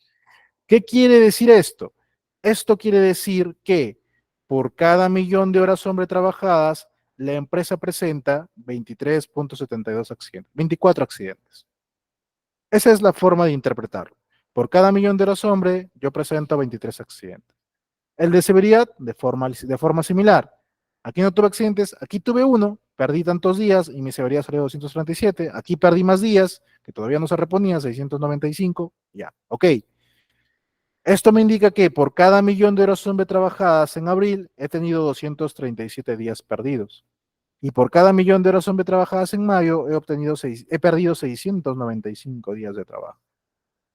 ¿Qué quiere decir esto? Esto quiere decir que por cada 1.000.000 de horas hombre trabajadas, la empresa presenta 23.72 accidentes, 24 accidentes. Esa es la forma de interpretarlo. Por cada 1.000.000 de horas hombre, yo presento 23 accidentes. El de severidad, de forma similar. Aquí no tuve accidentes, aquí tuve uno, perdí tantos días y mi severidad salió 237. Aquí perdí más días, que todavía no se reponía, 695. Ya, ok. Esto me indica que por cada 1.000.000 de horas hombre trabajadas en abril, he tenido 237 días perdidos. Y por cada 1.000.000 de horas hombre trabajadas en mayo, he perdido 695 días de trabajo.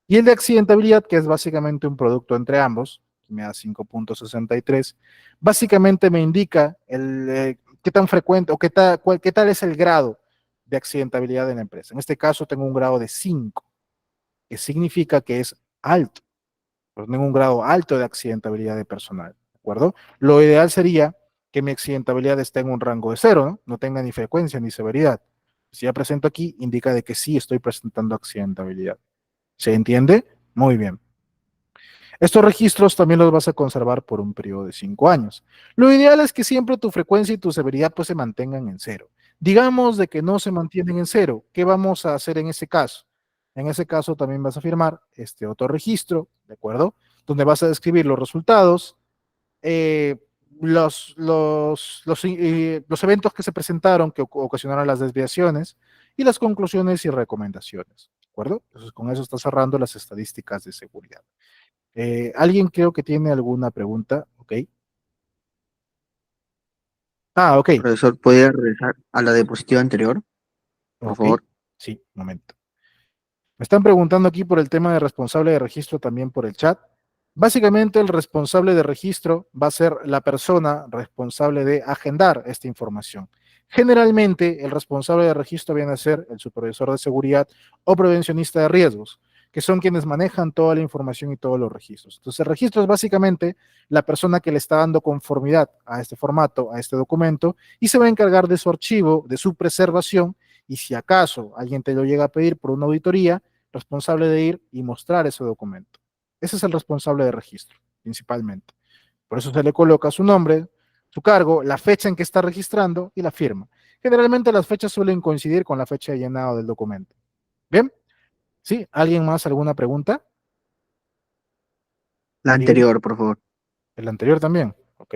Y el de accidentabilidad, que es básicamente un producto entre ambos, me da 5.63, básicamente me indica qué tan frecuente o qué tal es el grado de accidentabilidad en la empresa. En este caso tengo un grado de 5, que significa que es alto. Pues tengo un grado alto de accidentabilidad de personal, ¿de acuerdo? Lo ideal sería que mi accidentabilidad esté en un rango de 0, ¿no? No tenga ni frecuencia ni severidad. Si ya presento aquí, indica de que sí estoy presentando accidentabilidad. ¿Se entiende? Muy bien. Estos registros también los vas a conservar por un periodo de 5 años. Lo ideal es que siempre tu frecuencia y tu severidad pues se mantengan en 0. Digamos de que no se mantienen en 0. ¿Qué vamos a hacer en ese caso? En ese caso también vas a firmar este otro registro, ¿de acuerdo? Donde vas a describir los resultados, eh, los eventos que se presentaron que ocasionaron las desviaciones y las conclusiones y recomendaciones, ¿de acuerdo? Entonces con eso está cerrando las estadísticas de seguridad. ¿Alguien creo que tiene alguna pregunta? Ok. Ah, ok, Profesor, ¿puede regresar a la diapositiva anterior, por ok. favor? Sí, un momento. Me están preguntando aquí por el tema de responsable de registro también por el chat. Básicamente el responsable de registro va a ser la persona responsable de agendar esta información. Generalmente el responsable de registro viene a ser el supervisor de seguridad o prevencionista de riesgos, que son quienes manejan toda la información y todos los registros. Entonces el registro es básicamente la persona que le está dando conformidad a este formato, a este documento, y se va a encargar de su archivo, de su preservación Y si acaso alguien te lo llega a pedir por una auditoría, responsable de ir y mostrar ese documento. Ese es el responsable de registro, principalmente. Por eso se le coloca su nombre, su cargo, la fecha en que está registrando y la firma. Generalmente las fechas suelen coincidir con la fecha de llenado del documento. ¿Bien? ¿Sí? ¿Alguien más alguna pregunta? La Miguel, anterior, por favor. el anterior también. Ok.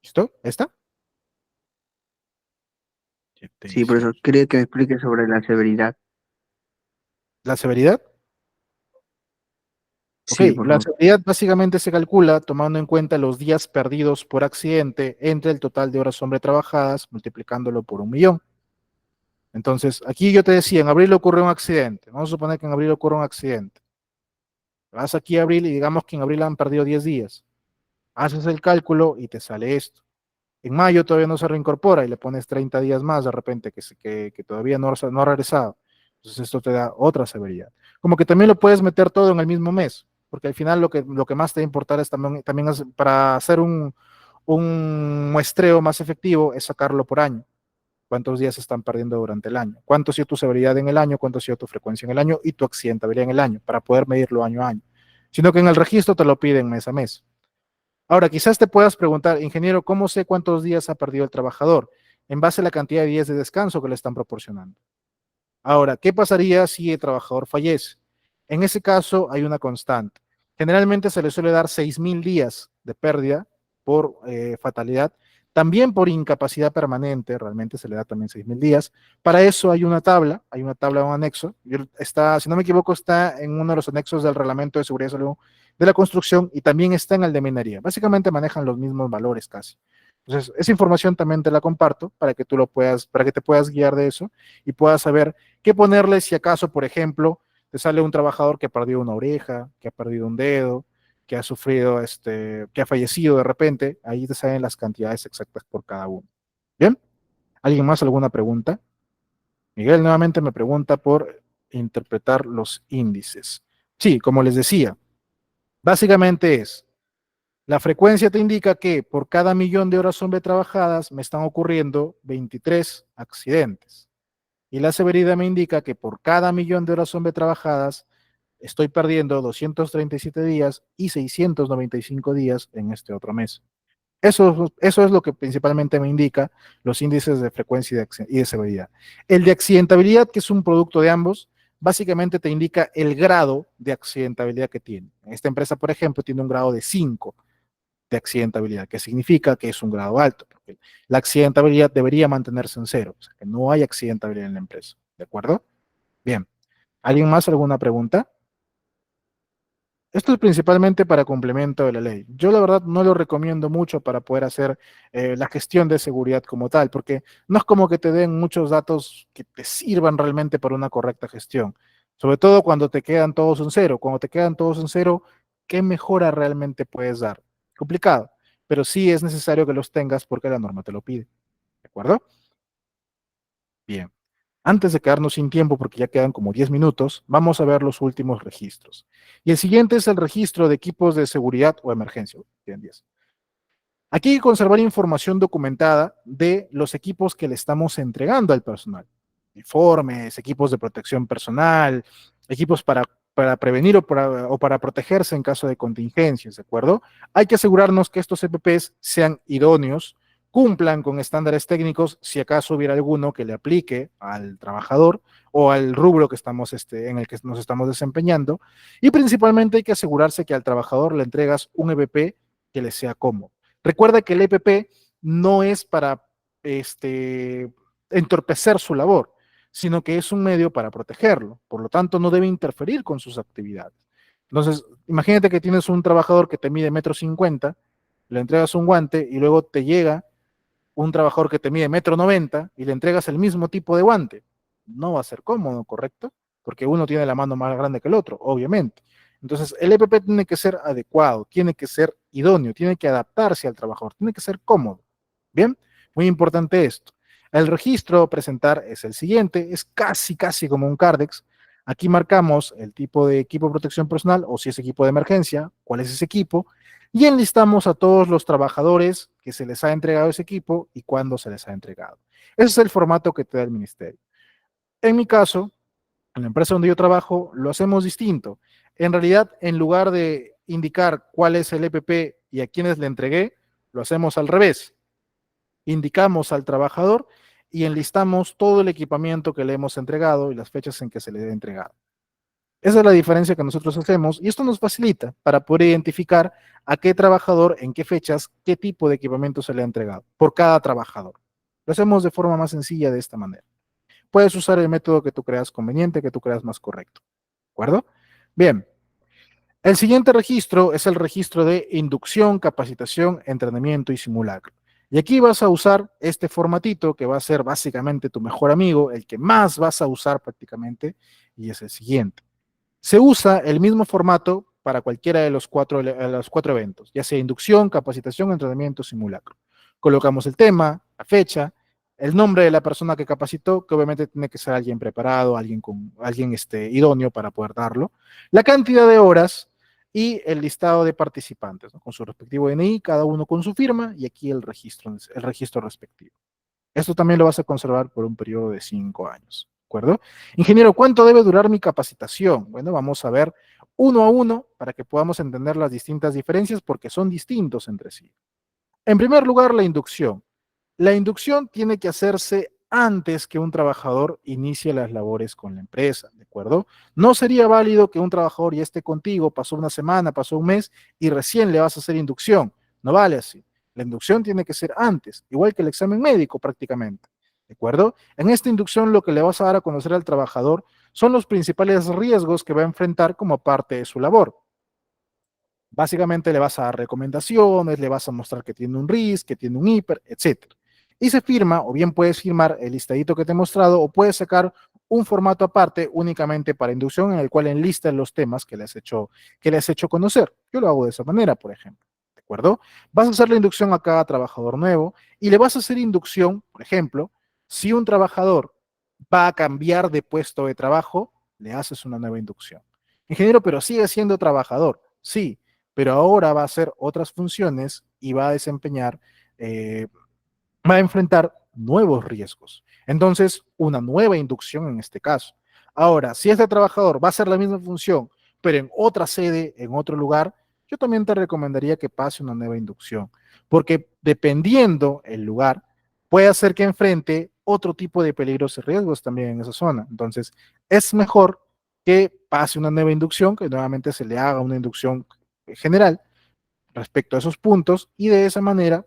¿Listo? ¿Esta? Sí, profesor, 76. quería que me explique sobre la severidad. ¿La severidad? Ok, Sí, por la favor. severidad básicamente se calcula tomando en cuenta los días perdidos por accidente entre el total de horas hombre trabajadas, multiplicándolo por 1.000.000. Entonces, aquí yo te decía, en abril ocurre un accidente. Vamos a suponer que en abril ocurre un accidente. Vas aquí a abril y digamos que en abril han perdido 10 días. Haces el cálculo y te sale esto. En mayo todavía no se reincorpora y le pones 30 días más de repente que todavía no ha regresado. Entonces esto te da otra severidad. Como que también lo puedes meter todo en el mismo mes, porque al final lo que más te va a importar es también para hacer un muestreo más efectivo es sacarlo por año. ¿Cuántos días se están perdiendo durante el año? ¿Cuánto ha sido tu severidad en el año? ¿Cuánto ha sido tu frecuencia en el año? Y tu accidentabilidad en el año, para poder medirlo año a año. Sino que en el registro te lo piden mes a mes. Ahora, quizás te puedas preguntar, ingeniero, ¿cómo sé cuántos días ha perdido el trabajador? En base a la cantidad de días de descanso que le están proporcionando. Ahora, ¿qué pasaría si el trabajador fallece? En ese caso hay una constante. Generalmente se le suele dar 6.000 días de pérdida por fatalidad, también por incapacidad permanente, realmente se le da también 6.000 días. Para eso hay una tabla, un anexo, está, si no me equivoco, está en uno de los anexos del reglamento de seguridad y salud de la construcción y también está en el de minería. Básicamente manejan los mismos valores casi. Entonces, esa información también te la comparto para que tú para que te puedas guiar de eso y puedas saber qué ponerle si acaso, por ejemplo, te sale un trabajador que ha perdido una oreja, que ha perdido un dedo, que ha sufrido, que ha fallecido de repente, ahí te salen las cantidades exactas por cada uno. ¿Bien? ¿Alguien más alguna pregunta? Miguel nuevamente me pregunta por interpretar los índices. Sí, como les decía, básicamente la frecuencia te indica que por cada 1.000.000 de horas hombre trabajadas me están ocurriendo 23 accidentes. Y la severidad me indica que por cada 1.000.000 de horas hombre trabajadas estoy perdiendo 237 días y 695 días en este otro mes. Eso es lo que principalmente me indica los índices de frecuencia y de severidad. El de accidentabilidad, que es un producto de ambos, básicamente te indica el grado de accidentabilidad que tiene. Esta empresa, por ejemplo, tiene un grado de 5 de accidentabilidad, que significa que es un grado alto, porque la accidentabilidad debería mantenerse en cero, o sea, que no hay accidentabilidad en la empresa. ¿De acuerdo? Bien. ¿Alguien más alguna pregunta? Esto es principalmente para complemento de la ley. Yo la verdad no lo recomiendo mucho para poder hacer la gestión de seguridad como tal, porque no es como que te den muchos datos que te sirvan realmente para una correcta gestión. Sobre todo cuando te quedan todos en cero. Cuando te quedan todos en cero, ¿qué mejora realmente puedes dar? Complicado, pero sí es necesario que los tengas porque la norma te lo pide. ¿De acuerdo? Bien. Antes de quedarnos sin tiempo, porque ya quedan como 10 minutos, vamos a ver los últimos registros. Y el siguiente es el registro de equipos de seguridad o emergencia. Tienen 10. Aquí hay que conservar información documentada de los equipos que le estamos entregando al personal. Uniformes, equipos de protección personal, equipos para prevenir o para protegerse en caso de contingencias, ¿de acuerdo? Hay que asegurarnos que estos EPPs sean idóneos, cumplan con estándares técnicos, si acaso hubiera alguno que le aplique al trabajador o al rubro que estamos, en el que nos estamos desempeñando, y principalmente hay que asegurarse que al trabajador le entregas un EPP que le sea cómodo. Recuerda que el EPP no es para entorpecer su labor, sino que es un medio para protegerlo. Por lo tanto, no debe interferir con sus actividades. Entonces, imagínate que tienes un trabajador que te mide 1,50 m, le entregas un guante y luego te llega un trabajador que te mide 1,90 m y le entregas el mismo tipo de guante. No va a ser cómodo, ¿correcto? Porque uno tiene la mano más grande que el otro, obviamente. Entonces, el EPP tiene que ser adecuado, tiene que ser idóneo, tiene que adaptarse al trabajador, tiene que ser cómodo. Bien, muy importante esto. El registro a presentar es el siguiente, es casi como un CARDEX. Aquí marcamos el tipo de equipo de protección personal o si es equipo de emergencia, cuál es ese equipo, y enlistamos a todos los trabajadores que se les ha entregado ese equipo y cuándo se les ha entregado. Ese es el formato que te da el ministerio. En mi caso, en la empresa donde yo trabajo, lo hacemos distinto. En realidad, en lugar de indicar cuál es el EPP y a quiénes le entregué, lo hacemos al revés. Indicamos al trabajador y enlistamos todo el equipamiento que le hemos entregado y las fechas en que se le ha entregado. Esa es la diferencia que nosotros hacemos y esto nos facilita para poder identificar a qué trabajador, en qué fechas, qué tipo de equipamiento se le ha entregado por cada trabajador. Lo hacemos de forma más sencilla de esta manera. Puedes usar el método que tú creas conveniente, que tú creas más correcto. ¿De acuerdo? Bien. El siguiente registro es el registro de inducción, capacitación, entrenamiento y simulacro. Y aquí vas a usar este formatito que va a ser básicamente tu mejor amigo, el que más vas a usar prácticamente, y es el siguiente. Se usa el mismo formato para cualquiera de los cuatro eventos, ya sea inducción, capacitación, entrenamiento, simulacro. Colocamos el tema, la fecha, el nombre de la persona que capacitó, que obviamente tiene que ser alguien preparado, alguien idóneo para poder darlo, la cantidad de horas y el listado de participantes, ¿no? Con su respectivo DNI, cada uno con su firma y aquí el registro respectivo. Esto también lo vas a conservar por un periodo de 5 años. ¿De acuerdo? Ingeniero, ¿cuánto debe durar mi capacitación? Bueno, vamos a ver uno a uno para que podamos entender las distintas diferencias porque son distintos entre sí. En primer lugar, la inducción. La inducción tiene que hacerse antes que un trabajador inicie las labores con la empresa, ¿de acuerdo? No sería válido que un trabajador ya esté contigo, pasó una semana, pasó un mes y recién le vas a hacer inducción. No vale así. La inducción tiene que ser antes, igual que el examen médico prácticamente, ¿de acuerdo? En esta inducción lo que le vas a dar a conocer al trabajador son los principales riesgos que va a enfrentar como parte de su labor. Básicamente le vas a dar recomendaciones, le vas a mostrar que tiene un RIS, que tiene un hiper, etc. Y se firma, o bien puedes firmar el listadito que te he mostrado, o puedes sacar un formato aparte únicamente para inducción en el cual enlistas los temas que le has hecho conocer. Yo lo hago de esa manera, por ejemplo. ¿De acuerdo? Vas a hacer la inducción a cada trabajador nuevo y le vas a hacer inducción, por ejemplo, si un trabajador va a cambiar de puesto de trabajo, le haces una nueva inducción. Ingeniero, pero sigue siendo trabajador. Sí, pero ahora va a hacer otras funciones y va a desempeñar, va a enfrentar nuevos riesgos. Entonces, una nueva inducción en este caso. Ahora, si este trabajador va a hacer la misma función, pero en otra sede, en otro lugar, yo también te recomendaría que pase una nueva inducción, porque dependiendo el lugar, puede hacer que enfrente otro tipo de peligros y riesgos también en esa zona. Entonces, es mejor que pase una nueva inducción, que nuevamente se le haga una inducción general respecto a esos puntos y de esa manera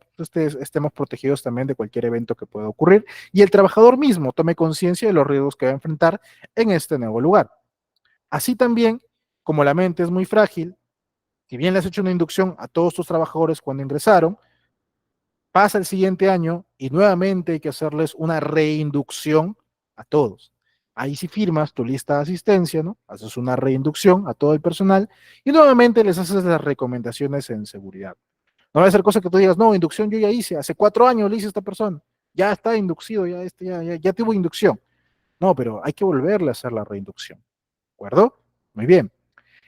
estemos protegidos también de cualquier evento que pueda ocurrir y el trabajador mismo tome conciencia de los riesgos que va a enfrentar en este nuevo lugar. Así también, como la mente es muy frágil, si bien le has hecho una inducción a todos tus trabajadores cuando ingresaron, pasa el siguiente año y nuevamente hay que hacerles una reinducción a todos. Ahí sí firmas tu lista de asistencia, ¿no? Haces una reinducción a todo el personal y nuevamente les haces las recomendaciones en seguridad. No va a ser cosa que tú digas, no, inducción yo ya hice, hace 4 años le hice a esta persona, ya está inducido, ya tuvo inducción. No, pero hay que volverle a hacer la reinducción, ¿de acuerdo? Muy bien.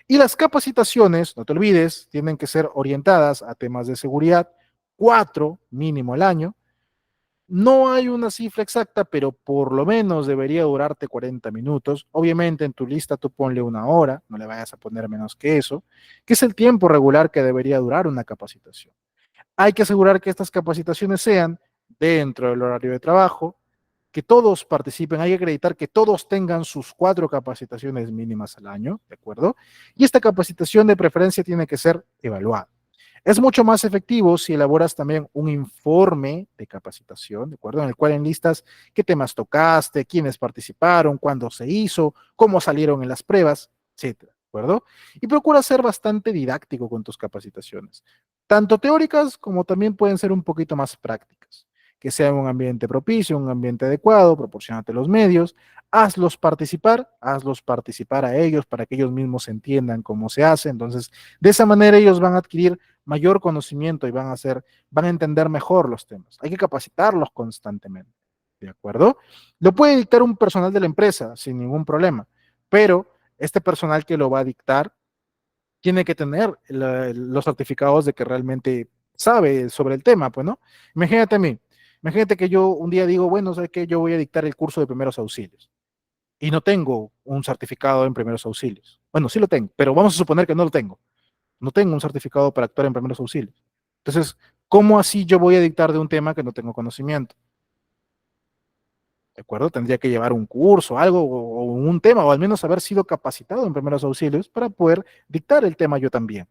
Y las capacitaciones, no te olvides, tienen que ser orientadas a temas de seguridad, 4 mínimo al año. No hay una cifra exacta, pero por lo menos debería durarte 40 minutos. Obviamente en tu lista tú ponle 1 hora, no le vayas a poner menos que eso, que es el tiempo regular que debería durar una capacitación. Hay que asegurar que estas capacitaciones sean dentro del horario de trabajo, que todos participen, hay que acreditar que todos tengan sus 4 capacitaciones mínimas al año, ¿de acuerdo? Y esta capacitación de preferencia tiene que ser evaluada. Es mucho más efectivo si elaboras también un informe de capacitación, ¿de acuerdo? En el cual enlistas qué temas tocaste, quiénes participaron, cuándo se hizo, cómo salieron en las pruebas, etcétera, ¿de acuerdo? Y procura ser bastante didáctico con tus capacitaciones, tanto teóricas como también pueden ser un poquito más prácticas. Que sea un ambiente propicio, un ambiente adecuado, proporcionate los medios, hazlos participar a ellos para que ellos mismos entiendan cómo se hace. Entonces, de esa manera ellos van a adquirir mayor conocimiento y van a entender mejor los temas. Hay que capacitarlos constantemente, ¿de acuerdo? Lo puede dictar un personal de la empresa sin ningún problema, pero este personal que lo va a dictar tiene que tener los certificados de que realmente sabe sobre el tema, pues, ¿no? Imagínate a mí, imagínate que yo un día digo, bueno, ¿sabes qué? Yo voy a dictar el curso de primeros auxilios y no tengo un certificado en primeros auxilios. Bueno, sí lo tengo, pero vamos a suponer que no lo tengo. No tengo un certificado para actuar en primeros auxilios. Entonces, ¿cómo así yo voy a dictar de un tema que no tengo conocimiento? ¿De acuerdo? Tendría que llevar un curso, algo, o un tema, o al menos haber sido capacitado en primeros auxilios para poder dictar el tema yo también.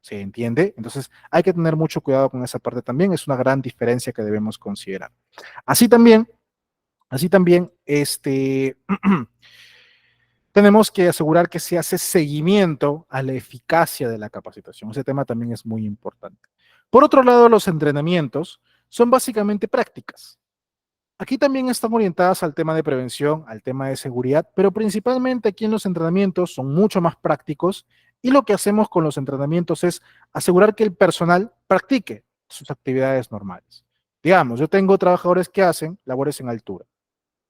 ¿Se entiende? Entonces, hay que tener mucho cuidado con esa parte también. Es una gran diferencia que debemos considerar. Así también, tenemos que asegurar que se hace seguimiento a la eficacia de la capacitación. Ese tema también es muy importante. Por otro lado, los entrenamientos son básicamente prácticas. Aquí también están orientadas al tema de prevención, al tema de seguridad, pero principalmente aquí en los entrenamientos son mucho más prácticos y lo que hacemos con los entrenamientos es asegurar que el personal practique sus actividades normales. Digamos, yo tengo trabajadores que hacen labores en altura.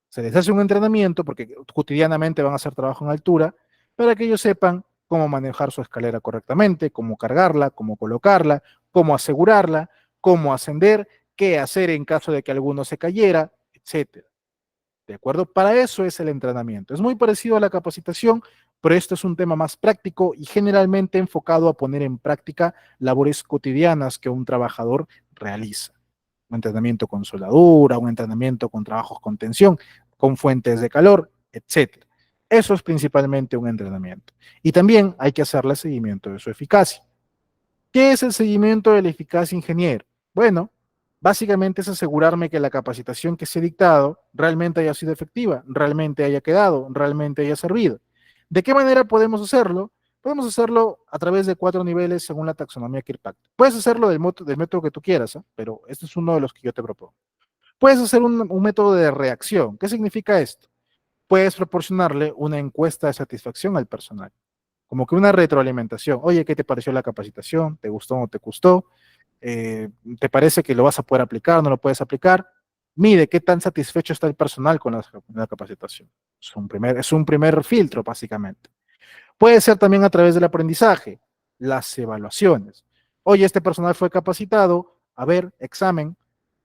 Se les hace un entrenamiento porque cotidianamente van a hacer trabajo en altura para que ellos sepan cómo manejar su escalera correctamente, cómo cargarla, cómo colocarla, cómo asegurarla, cómo ascender, qué hacer en caso de que alguno se cayera, etcétera. ¿De acuerdo? Para eso es el entrenamiento. Es muy parecido a la capacitación, pero esto es un tema más práctico y generalmente enfocado a poner en práctica labores cotidianas que un trabajador realiza. Un entrenamiento con soldadura, un entrenamiento con trabajos con tensión, con fuentes de calor, etcétera. Eso es principalmente un entrenamiento. Y también hay que hacerle seguimiento de su eficacia. ¿Qué es el seguimiento de la eficacia, ingeniero? Bueno, básicamente es asegurarme que la capacitación que se ha dictado realmente haya sido efectiva, realmente haya quedado, realmente haya servido. ¿De qué manera podemos hacerlo? Podemos hacerlo a través de 4 niveles según la taxonomía Kirkpatrick. Puedes hacerlo del método que tú quieras, ¿eh? Pero este es uno de los que yo te propongo. Puedes hacer un método de reacción. ¿Qué significa esto? Puedes proporcionarle una encuesta de satisfacción al personal, como que una retroalimentación. Oye, ¿qué te pareció la capacitación? ¿Te gustó o no te gustó? ¿Te parece que lo vas a poder aplicar o no lo puedes aplicar? Mide qué tan satisfecho está el personal con la capacitación. Es un primer filtro, básicamente. Puede ser también a través del aprendizaje, las evaluaciones. Oye, este personal fue capacitado, a ver, examen,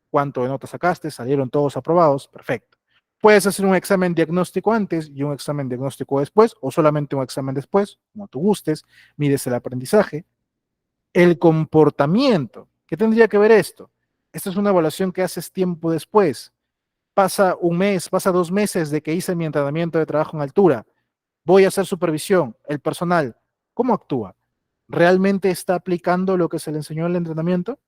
¿cuánto de notas sacaste? ¿Salieron todos aprobados? Perfecto. Puedes hacer un examen diagnóstico antes y un examen diagnóstico después, o solamente un examen después, como tú gustes. Mides el aprendizaje. El comportamiento. ¿Qué tendría que ver esto? Esta es una evaluación que haces tiempo después. Pasa un mes, pasa 2 meses de que hice mi entrenamiento de trabajo en altura. Voy a hacer supervisión. El personal, ¿cómo actúa? ¿Realmente está aplicando lo que se le enseñó en el entrenamiento?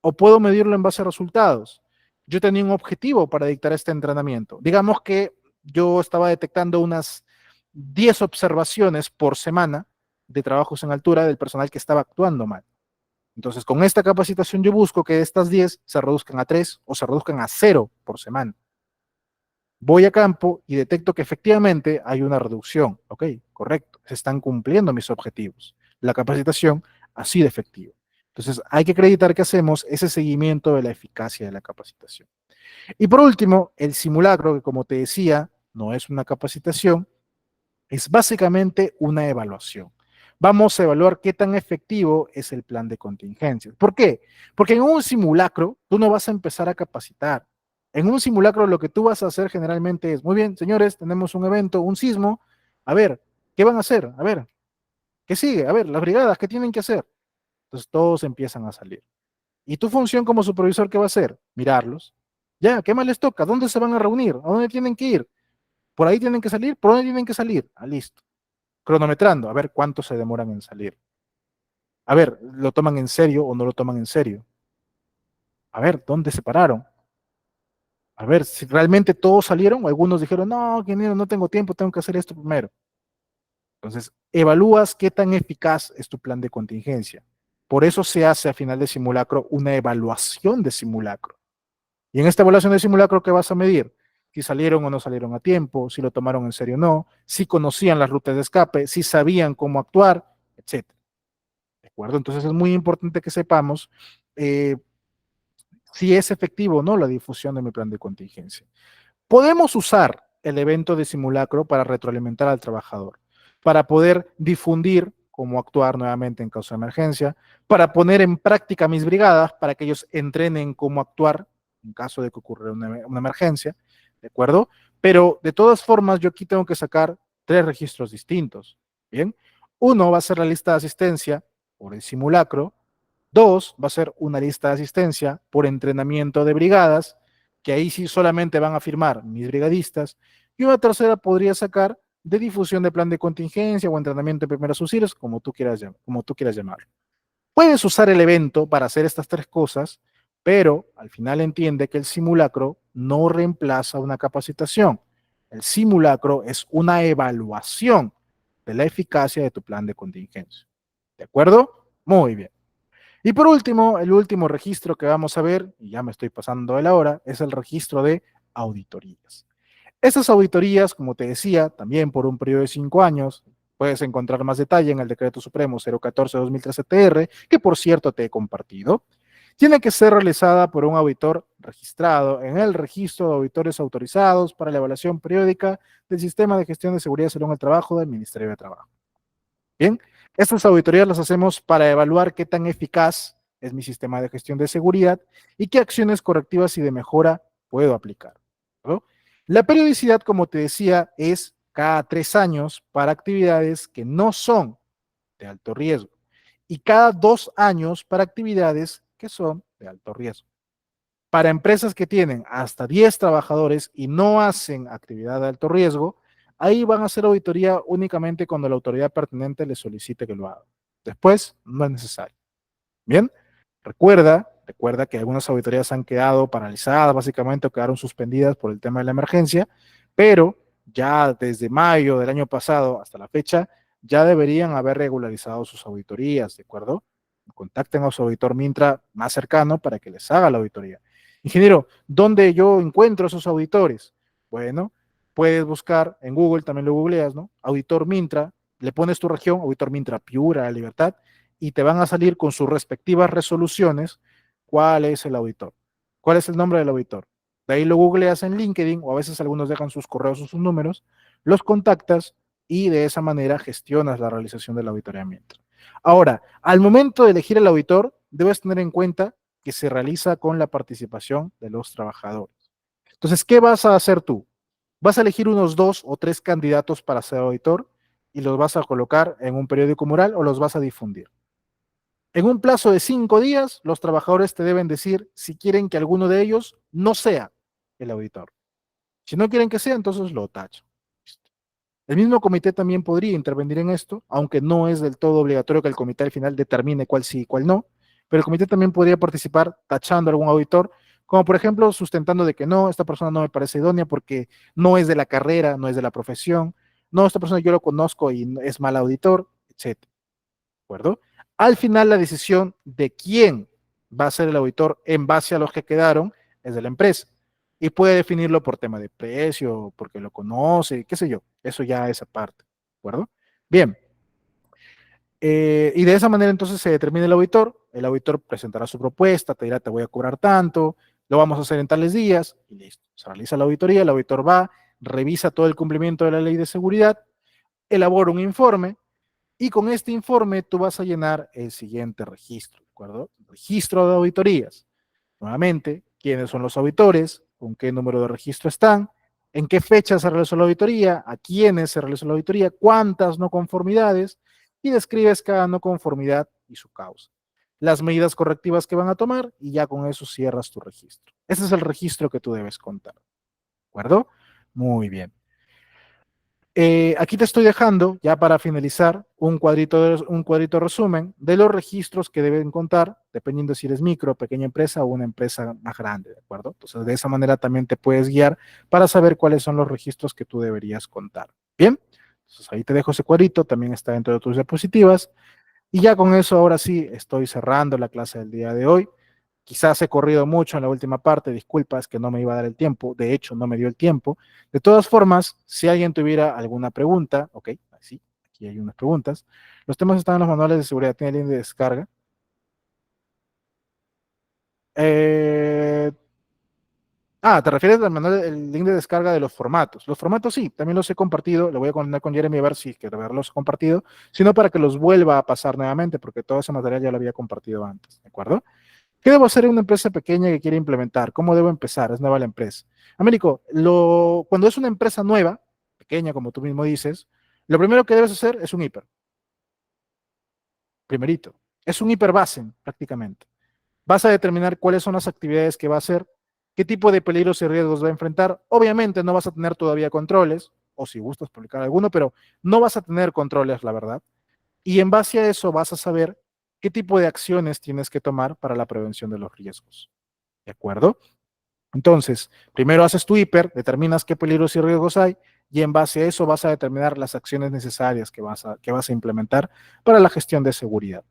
¿O puedo medirlo en base a resultados? Yo tenía un objetivo para dictar este entrenamiento. Digamos que yo estaba detectando unas 10 observaciones por semana de trabajos en altura del personal que estaba actuando mal. Entonces, con esta capacitación yo busco que estas 10 se reduzcan a 3 o se reduzcan a 0 por semana. Voy a campo y detecto que efectivamente hay una reducción. Ok, correcto, se están cumpliendo mis objetivos. La capacitación ha sido efectiva. Entonces, hay que acreditar que hacemos ese seguimiento de la eficacia de la capacitación. Y por último, el simulacro, que como te decía, no es una capacitación, es básicamente una evaluación. Vamos a evaluar qué tan efectivo es el plan de contingencia. ¿Por qué? Porque en un simulacro tú no vas a empezar a capacitar. En un simulacro lo que tú vas a hacer generalmente es, muy bien, señores, tenemos un evento, un sismo, a ver, ¿qué van a hacer? A ver, ¿qué sigue? A ver, las brigadas, ¿qué tienen que hacer? Entonces todos empiezan a salir. ¿Y tu función como supervisor qué va a hacer? Mirarlos. Ya, ¿qué más les toca? ¿Dónde se van a reunir? ¿A dónde tienen que ir? ¿Por ahí tienen que salir? ¿Por dónde tienen que salir? Ah, listo. Cronometrando, a ver cuánto se demoran en salir. A ver, ¿lo toman en serio o no lo toman en serio? A ver, ¿dónde se pararon? A ver, si realmente todos salieron o algunos dijeron, no, ingeniero, no tengo tiempo, tengo que hacer esto primero. Entonces, evalúas qué tan eficaz es tu plan de contingencia. Por eso se hace a final de simulacro una evaluación de simulacro. Y en esta evaluación de simulacro, ¿qué vas a medir? Si salieron o no salieron a tiempo, si lo tomaron en serio o no, si conocían las rutas de escape, si sabían cómo actuar, etcétera. ¿De acuerdo? Entonces es muy importante que sepamos eh, si es efectivo o no la difusión de mi plan de contingencia. Podemos usar el evento de simulacro para retroalimentar al trabajador, para poder difundir cómo actuar nuevamente en caso de emergencia, para poner en práctica mis brigadas, para que ellos entrenen cómo actuar en caso de que ocurra una emergencia, ¿de acuerdo? Pero de todas formas, yo aquí tengo que sacar 3 registros distintos, ¿bien? Uno va a ser la lista de asistencia por el simulacro. 2 va a ser una lista de asistencia por entrenamiento de brigadas, que ahí sí solamente van a firmar mis brigadistas. Y una tercera podría sacar de difusión de plan de contingencia o entrenamiento de primeros auxilios, como tú quieras llamarlo. Puedes usar el evento para hacer estas 3 cosas, pero al final entiende que el simulacro no reemplaza una capacitación. El simulacro es una evaluación de la eficacia de tu plan de contingencia. ¿De acuerdo? Muy bien. Y por último, el último registro que vamos a ver, y ya me estoy pasando de la hora, es el registro de auditorías. Estas auditorías, como te decía, también por un periodo de 5 años, puedes encontrar más detalle en el Decreto Supremo 014-2013-TR, que por cierto te he compartido, tiene que ser realizada por un auditor registrado en el registro de auditores autorizados para la evaluación periódica del sistema de gestión de seguridad y salud en el trabajo del Ministerio de Trabajo. Bien, estas auditorías las hacemos para evaluar qué tan eficaz es mi sistema de gestión de seguridad y qué acciones correctivas y de mejora puedo aplicar, ¿no? La periodicidad, como te decía, es cada 3 años para actividades que no son de alto riesgo y cada 2 años para actividades que son de alto riesgo. Para empresas que tienen hasta 10 trabajadores y no hacen actividad de alto riesgo, ahí van a hacer auditoría únicamente cuando la autoridad pertinente les solicite que lo haga. Después, no es necesario. Bien, recuerda que algunas auditorías han quedado paralizadas básicamente o quedaron suspendidas por el tema de la emergencia, pero ya desde mayo del año pasado hasta la fecha ya deberían haber regularizado sus auditorías, ¿de acuerdo? Contacten a su auditor Mintra más cercano para que les haga la auditoría. Ingeniero, ¿dónde yo encuentro esos auditores? Bueno, puedes buscar en Google, también lo googleas, ¿no? Auditor Mintra, le pones tu región, Auditor Mintra Piura, Libertad, y te van a salir con sus respectivas resoluciones cuál es el auditor, cuál es el nombre del auditor. De ahí lo googleas en LinkedIn o a veces algunos dejan sus correos o sus números, los contactas y de esa manera gestionas la realización del auditoriamiento. Ahora, al momento de elegir el auditor, debes tener en cuenta que se realiza con la participación de los trabajadores. Entonces, ¿qué vas a hacer tú? Vas a elegir unos 2 o 3 candidatos para ser auditor y los vas a colocar en un periódico mural o los vas a difundir. En un plazo de 5 días, los trabajadores te deben decir si quieren que alguno de ellos no sea el auditor. Si no quieren que sea, entonces lo tachan. El mismo comité también podría intervenir en esto, aunque no es del todo obligatorio que el comité al final determine cuál sí y cuál no, pero el comité también podría participar tachando a algún auditor, como por ejemplo sustentando de que no, esta persona no me parece idónea porque no es de la carrera, no es de la profesión, no, esta persona yo lo conozco y es mal auditor, etcétera. ¿De acuerdo? Al final la decisión de quién va a ser el auditor en base a los que quedaron es de la empresa. Y puede definirlo por tema de precio, porque lo conoce, qué sé yo. Eso ya es aparte. ¿De acuerdo? Bien. Y de esa manera entonces se determina el auditor presentará su propuesta, te dirá te voy a cobrar tanto, lo vamos a hacer en tales días y listo. Se realiza la auditoría, el auditor va, revisa todo el cumplimiento de la ley de seguridad, elabora un informe y con este informe tú vas a llenar el siguiente registro, ¿de acuerdo? Registro de auditorías. Nuevamente, quiénes son los auditores, con qué número de registro están, en qué fecha se realizó la auditoría, a quiénes se realizó la auditoría, cuántas no conformidades, y describes cada no conformidad y su causa. Las medidas correctivas que van a tomar y ya con eso cierras tu registro. Ese es el registro que tú debes contar. ¿De acuerdo? Muy bien. Aquí te estoy dejando, ya para finalizar, un cuadrito resumen de los registros que deben contar, dependiendo si eres micro, pequeña empresa o una empresa más grande, ¿de acuerdo? Entonces, de esa manera también te puedes guiar para saber cuáles son los registros que tú deberías contar. Bien, entonces ahí te dejo ese cuadrito, también está dentro de tus diapositivas. Y ya con eso, ahora sí, estoy cerrando la clase del día de hoy. Quizás he corrido mucho en la última parte, disculpas que no me iba a dar el tiempo, de hecho no me dio el tiempo. De todas formas, si alguien tuviera alguna pregunta, ok, sí, aquí hay unas preguntas. Los temas están en los manuales de seguridad, tiene link de descarga. Eh, Ah, ¿te refieres al manual, el link de descarga de los formatos? Los formatos sí, también los he compartido, lo voy a coordinar con Jeremy a ver si quiere verlos compartido, sino para que los vuelva a pasar nuevamente, porque todo ese material ya lo había compartido antes, ¿de acuerdo? ¿Qué debo hacer en una empresa pequeña que quiere implementar? ¿Cómo debo empezar? Es nueva la empresa. Américo, cuando es una empresa nueva, pequeña, como tú mismo dices, lo primero que debes hacer es un hiper, primerito. Es un hiperbase, prácticamente. Vas a determinar cuáles son las actividades que va a hacer, qué tipo de peligros y riesgos va a enfrentar. Obviamente no vas a tener todavía controles, o si gustas publicar alguno, pero no vas a tener controles, la verdad. Y en base a eso vas a saber qué tipo de acciones tienes que tomar para la prevención de los riesgos. ¿De acuerdo? Entonces, primero haces tu hiper, determinas qué peligros y riesgos hay, y en base a eso vas a determinar las acciones necesarias que vas a implementar para la gestión de seguridad.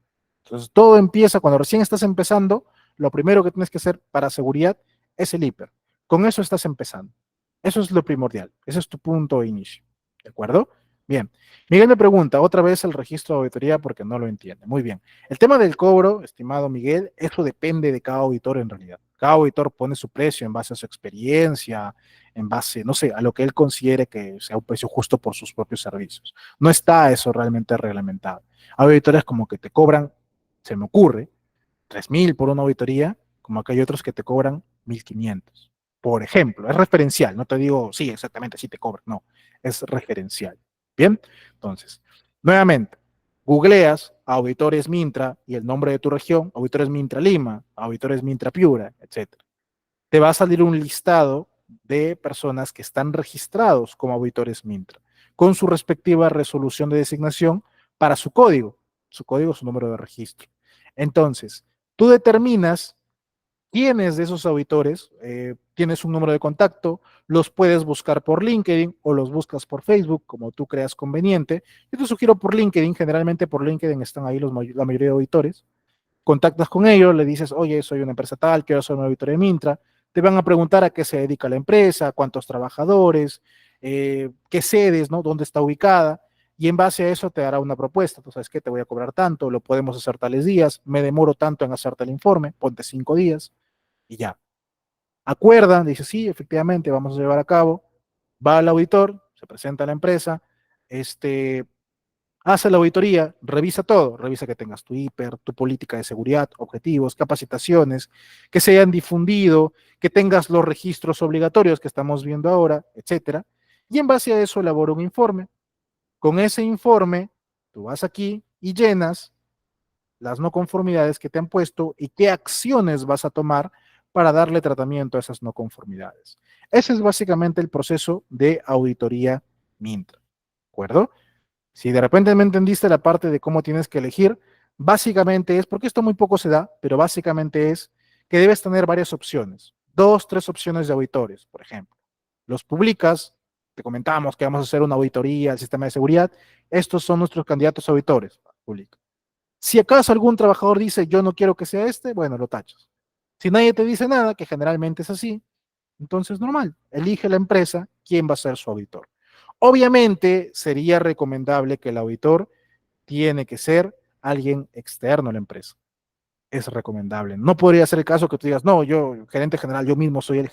Entonces, todo empieza cuando recién estás empezando, lo primero que tienes que hacer para seguridad es el hiper. Con eso estás empezando. Eso es lo primordial. Ese es tu punto de inicio. ¿De acuerdo? Bien. Miguel me pregunta otra vez el registro de auditoría porque no lo entiende. Muy bien. El tema del cobro, estimado Miguel, eso depende de cada auditor en realidad. Cada auditor pone su precio en base a su experiencia, en base, no sé, a lo que él considere que sea un precio justo por sus propios servicios. No está eso realmente reglamentado. Hay auditores como que te cobran, se me ocurre, 3.000 por una auditoría, como que hay otros que te cobran 1.500. Por ejemplo, es referencial, no te digo, sí, exactamente, sí te cobran, no, es referencial. Bien, entonces, nuevamente, googleas auditores Mintra y el nombre de tu región, auditores Mintra Lima, auditores Mintra Piura, etcétera. Te va a salir un listado de personas que están registrados como auditores Mintra, con su respectiva resolución de designación para su código, su número de registro. Entonces, tú determinas quiénes de esos auditores tienes un número de contacto, los puedes buscar por LinkedIn o los buscas por Facebook, como tú creas conveniente. Yo te sugiero por LinkedIn, generalmente por LinkedIn están ahí la mayoría de auditores. Contactas con ellos, le dices, oye, soy una empresa tal, quiero ser un auditor de Mintra. Te van a preguntar a qué se dedica la empresa, cuántos trabajadores, qué sedes, ¿no? Dónde está ubicada. Y en base a eso te dará una propuesta. Tú sabes que te voy a cobrar tanto, lo podemos hacer tales días, me demoro tanto en hacerte el informe, ponte 5 días y ya. Acuerdan, dice, sí, efectivamente, vamos a llevar a cabo. Va al auditor, se presenta a la empresa, hace la auditoría, revisa todo, revisa que tengas tu hiper, tu política de seguridad, objetivos, capacitaciones, que se hayan difundido, que tengas los registros obligatorios que estamos viendo ahora, etcétera. Y en base a eso elabora un informe. Con ese informe, tú vas aquí y llenas las no conformidades que te han puesto y qué acciones vas a tomar para darle tratamiento a esas no conformidades. Ese es básicamente el proceso de auditoría Mintra. ¿De acuerdo? Si de repente me entendiste la parte de cómo tienes que elegir, básicamente es, porque esto muy poco se da, pero básicamente es que debes tener varias opciones, 2, 3 opciones de auditores, por ejemplo. Los publicas, te comentamos que vamos a hacer una auditoría al sistema de seguridad, estos son nuestros candidatos a auditores, publica. Si acaso algún trabajador dice, yo no quiero que sea este, bueno, lo tachas. Si nadie te dice nada, que generalmente es así, entonces normal, elige la empresa quién va a ser su auditor. Obviamente sería recomendable que el auditor tiene que ser alguien externo a la empresa. Es recomendable. No podría ser el caso que tú digas, no, yo, gerente general, yo mismo soy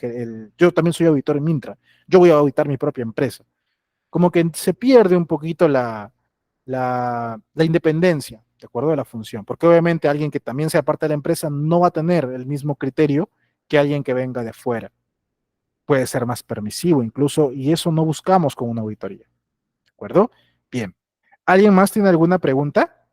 yo también soy auditor en Mintra, yo voy a auditar mi propia empresa. Como que se pierde un poquito la independencia, de acuerdo a la función, porque obviamente alguien que también sea parte de la empresa no va a tener el mismo criterio que alguien que venga de fuera. Puede ser más permisivo incluso, y eso no buscamos con una auditoría. ¿De acuerdo? Bien. ¿Alguien más tiene alguna pregunta?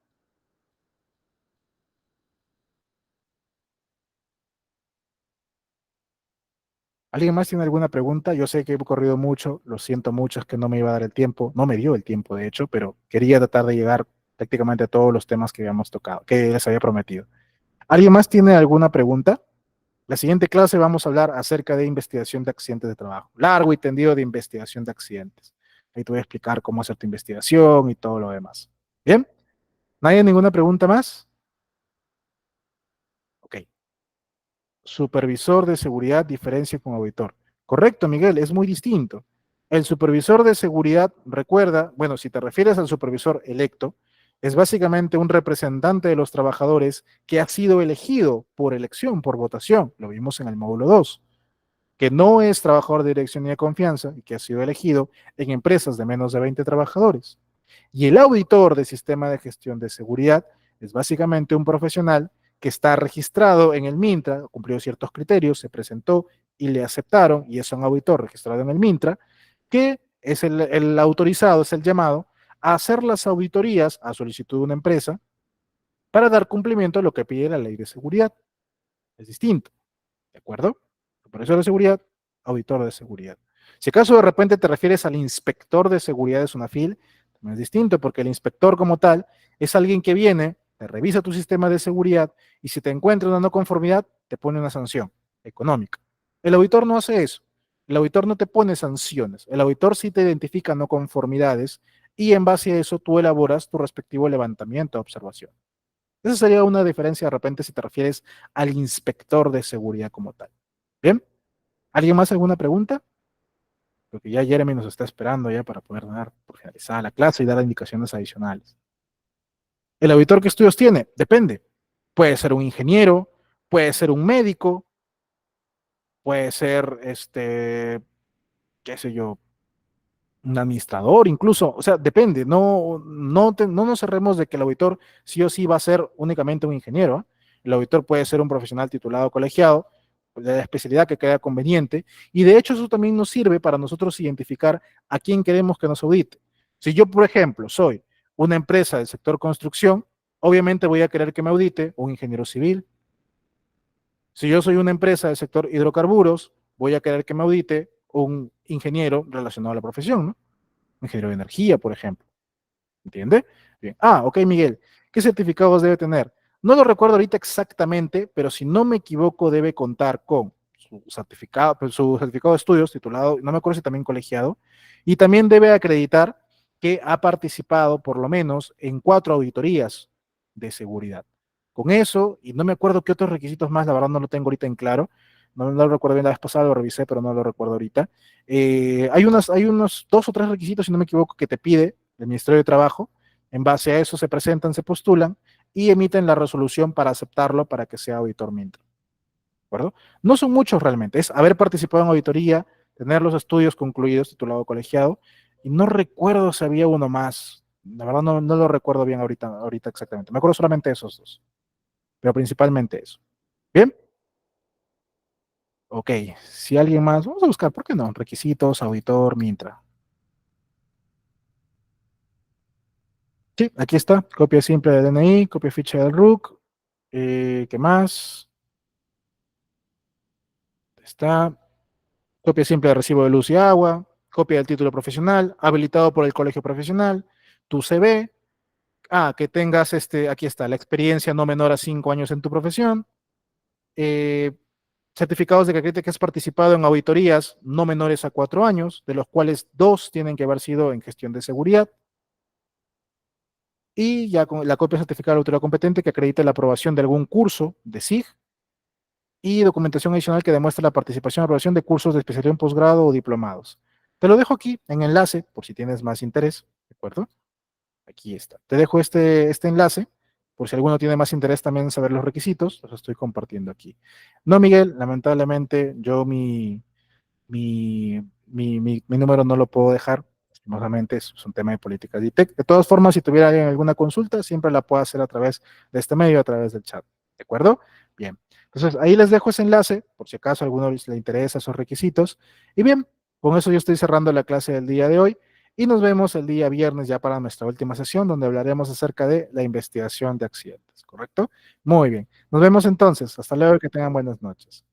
¿Alguien más tiene alguna pregunta? Yo sé que he corrido mucho, lo siento mucho, es que no me iba a dar el tiempo, no me dio el tiempo de hecho, pero quería tratar de llegar prácticamente a todos los temas que habíamos tocado, que les había prometido. ¿Alguien más tiene alguna pregunta? La siguiente clase vamos a hablar acerca de investigación de accidentes de trabajo, largo y tendido de investigación de accidentes. Ahí te voy a explicar cómo hacer tu investigación y todo lo demás. ¿Bien? ¿Nadie ninguna pregunta más? Ok. Supervisor de seguridad diferencia con auditor. Correcto, Miguel, es muy distinto. El supervisor de seguridad, recuerda, bueno, si te refieres al supervisor electo, es básicamente un representante de los trabajadores que ha sido elegido por elección, por votación. Lo vimos en el módulo 2. que no es trabajador de dirección ni de confianza y que ha sido elegido en empresas de menos de 20 trabajadores. Y el auditor de sistema de gestión de seguridad es básicamente un profesional que está registrado en el MINTRA, cumplió ciertos criterios, se presentó y le aceptaron, y es un auditor registrado en el MINTRA, que es el autorizado, es el llamado a hacer las auditorías a solicitud de una empresa para dar cumplimiento a lo que pide la ley de seguridad. Es distinto, ¿de acuerdo? Supervisor de seguridad, auditor de seguridad. Si acaso de repente te refieres al inspector de seguridad de SUNAFIL, también es distinto, porque el inspector como tal es alguien que viene, te revisa tu sistema de seguridad y si te encuentra una no conformidad, te pone una sanción económica. El auditor no hace eso. El auditor no te pone sanciones. El auditor sí te identifica no conformidades y en base a eso tú elaboras tu respectivo levantamiento de observación. Esa sería una diferencia de repente si te refieres al inspector de seguridad como tal. ¿Bien? ¿Alguien más alguna pregunta? Porque ya Jeremy nos está esperando ya para poder dar por finalizada la clase y dar indicaciones adicionales. ¿El auditor qué estudios tiene? Depende. Puede ser un ingeniero, puede ser un médico, puede ser, qué sé yo, un administrador incluso. O sea, depende. No nos cerremos de que el auditor sí o sí va a ser únicamente un ingeniero. El auditor puede ser un profesional titulado colegiado, de la especialidad que queda conveniente, y de hecho eso también nos sirve para nosotros identificar a quién queremos que nos audite. Si yo, por ejemplo, soy una empresa del sector construcción, obviamente voy a querer que me audite un ingeniero civil. Si yo soy una empresa del sector hidrocarburos, voy a querer que me audite un ingeniero relacionado a la profesión, ¿no? Un ingeniero de energía, por ejemplo. ¿Entiende? Bien. Ah, ok, Miguel. ¿Qué certificados debe tener? No lo recuerdo ahorita exactamente, pero si no me equivoco, debe contar con su certificado de estudios titulado, no me acuerdo si también colegiado, y también debe acreditar que ha participado por lo menos en 4 auditorías de seguridad. Con eso, y no me acuerdo qué otros requisitos más, la verdad no lo tengo ahorita en claro, no lo recuerdo bien la vez pasada, lo revisé, pero no lo recuerdo ahorita. Hay unos 2 o 3 requisitos, si no me equivoco, que te pide el Ministerio de Trabajo. En base a eso se presentan, se postulan y emiten la resolución para aceptarlo para que sea auditor Mintra. ¿De acuerdo? No son muchos realmente, es haber participado en auditoría, tener los estudios concluidos, titulado colegiado, y no recuerdo si había uno más. La verdad no lo recuerdo bien ahorita exactamente. Me acuerdo solamente de esos 2, pero principalmente eso. ¿Bien? Ok, si alguien más, vamos a buscar, ¿por qué no? Requisitos, auditor, Mintra. Sí, aquí está, copia simple de DNI, copia ficha del RUC, ¿qué más? Está, copia simple de recibo de luz y agua, copia del título profesional, habilitado por el colegio profesional, tu CV, que tengas, aquí está, la experiencia no menor a 5 años en tu profesión, eh, certificados de que acredite que has participado en auditorías no menores a 4 años, de los cuales 2 tienen que haber sido en gestión de seguridad, y ya con la copia certificada de la autoridad competente que acredite la aprobación de algún curso de SIG y documentación adicional que demuestre la participación y aprobación de cursos de especialización en posgrado o diplomados. Te lo dejo aquí en enlace por si tienes más interés, ¿de acuerdo? Aquí está. Te dejo este enlace por si alguno tiene más interés también en saber los requisitos, los estoy compartiendo aquí. No, Miguel, lamentablemente yo mi número no lo puedo dejar. Lastimosamente es un tema de políticas de ITEC. De todas formas, si tuviera alguien alguna consulta, siempre la puedo hacer a través de este medio, a través del chat. ¿De acuerdo? Bien. Entonces, ahí les dejo ese enlace, por si acaso a alguno les interesa esos requisitos. Y bien, con eso yo estoy cerrando la clase del día de hoy y nos vemos el día viernes ya para nuestra última sesión, donde hablaremos acerca de la investigación de accidentes. ¿Correcto? Muy bien. Nos vemos entonces. Hasta luego y que tengan buenas noches.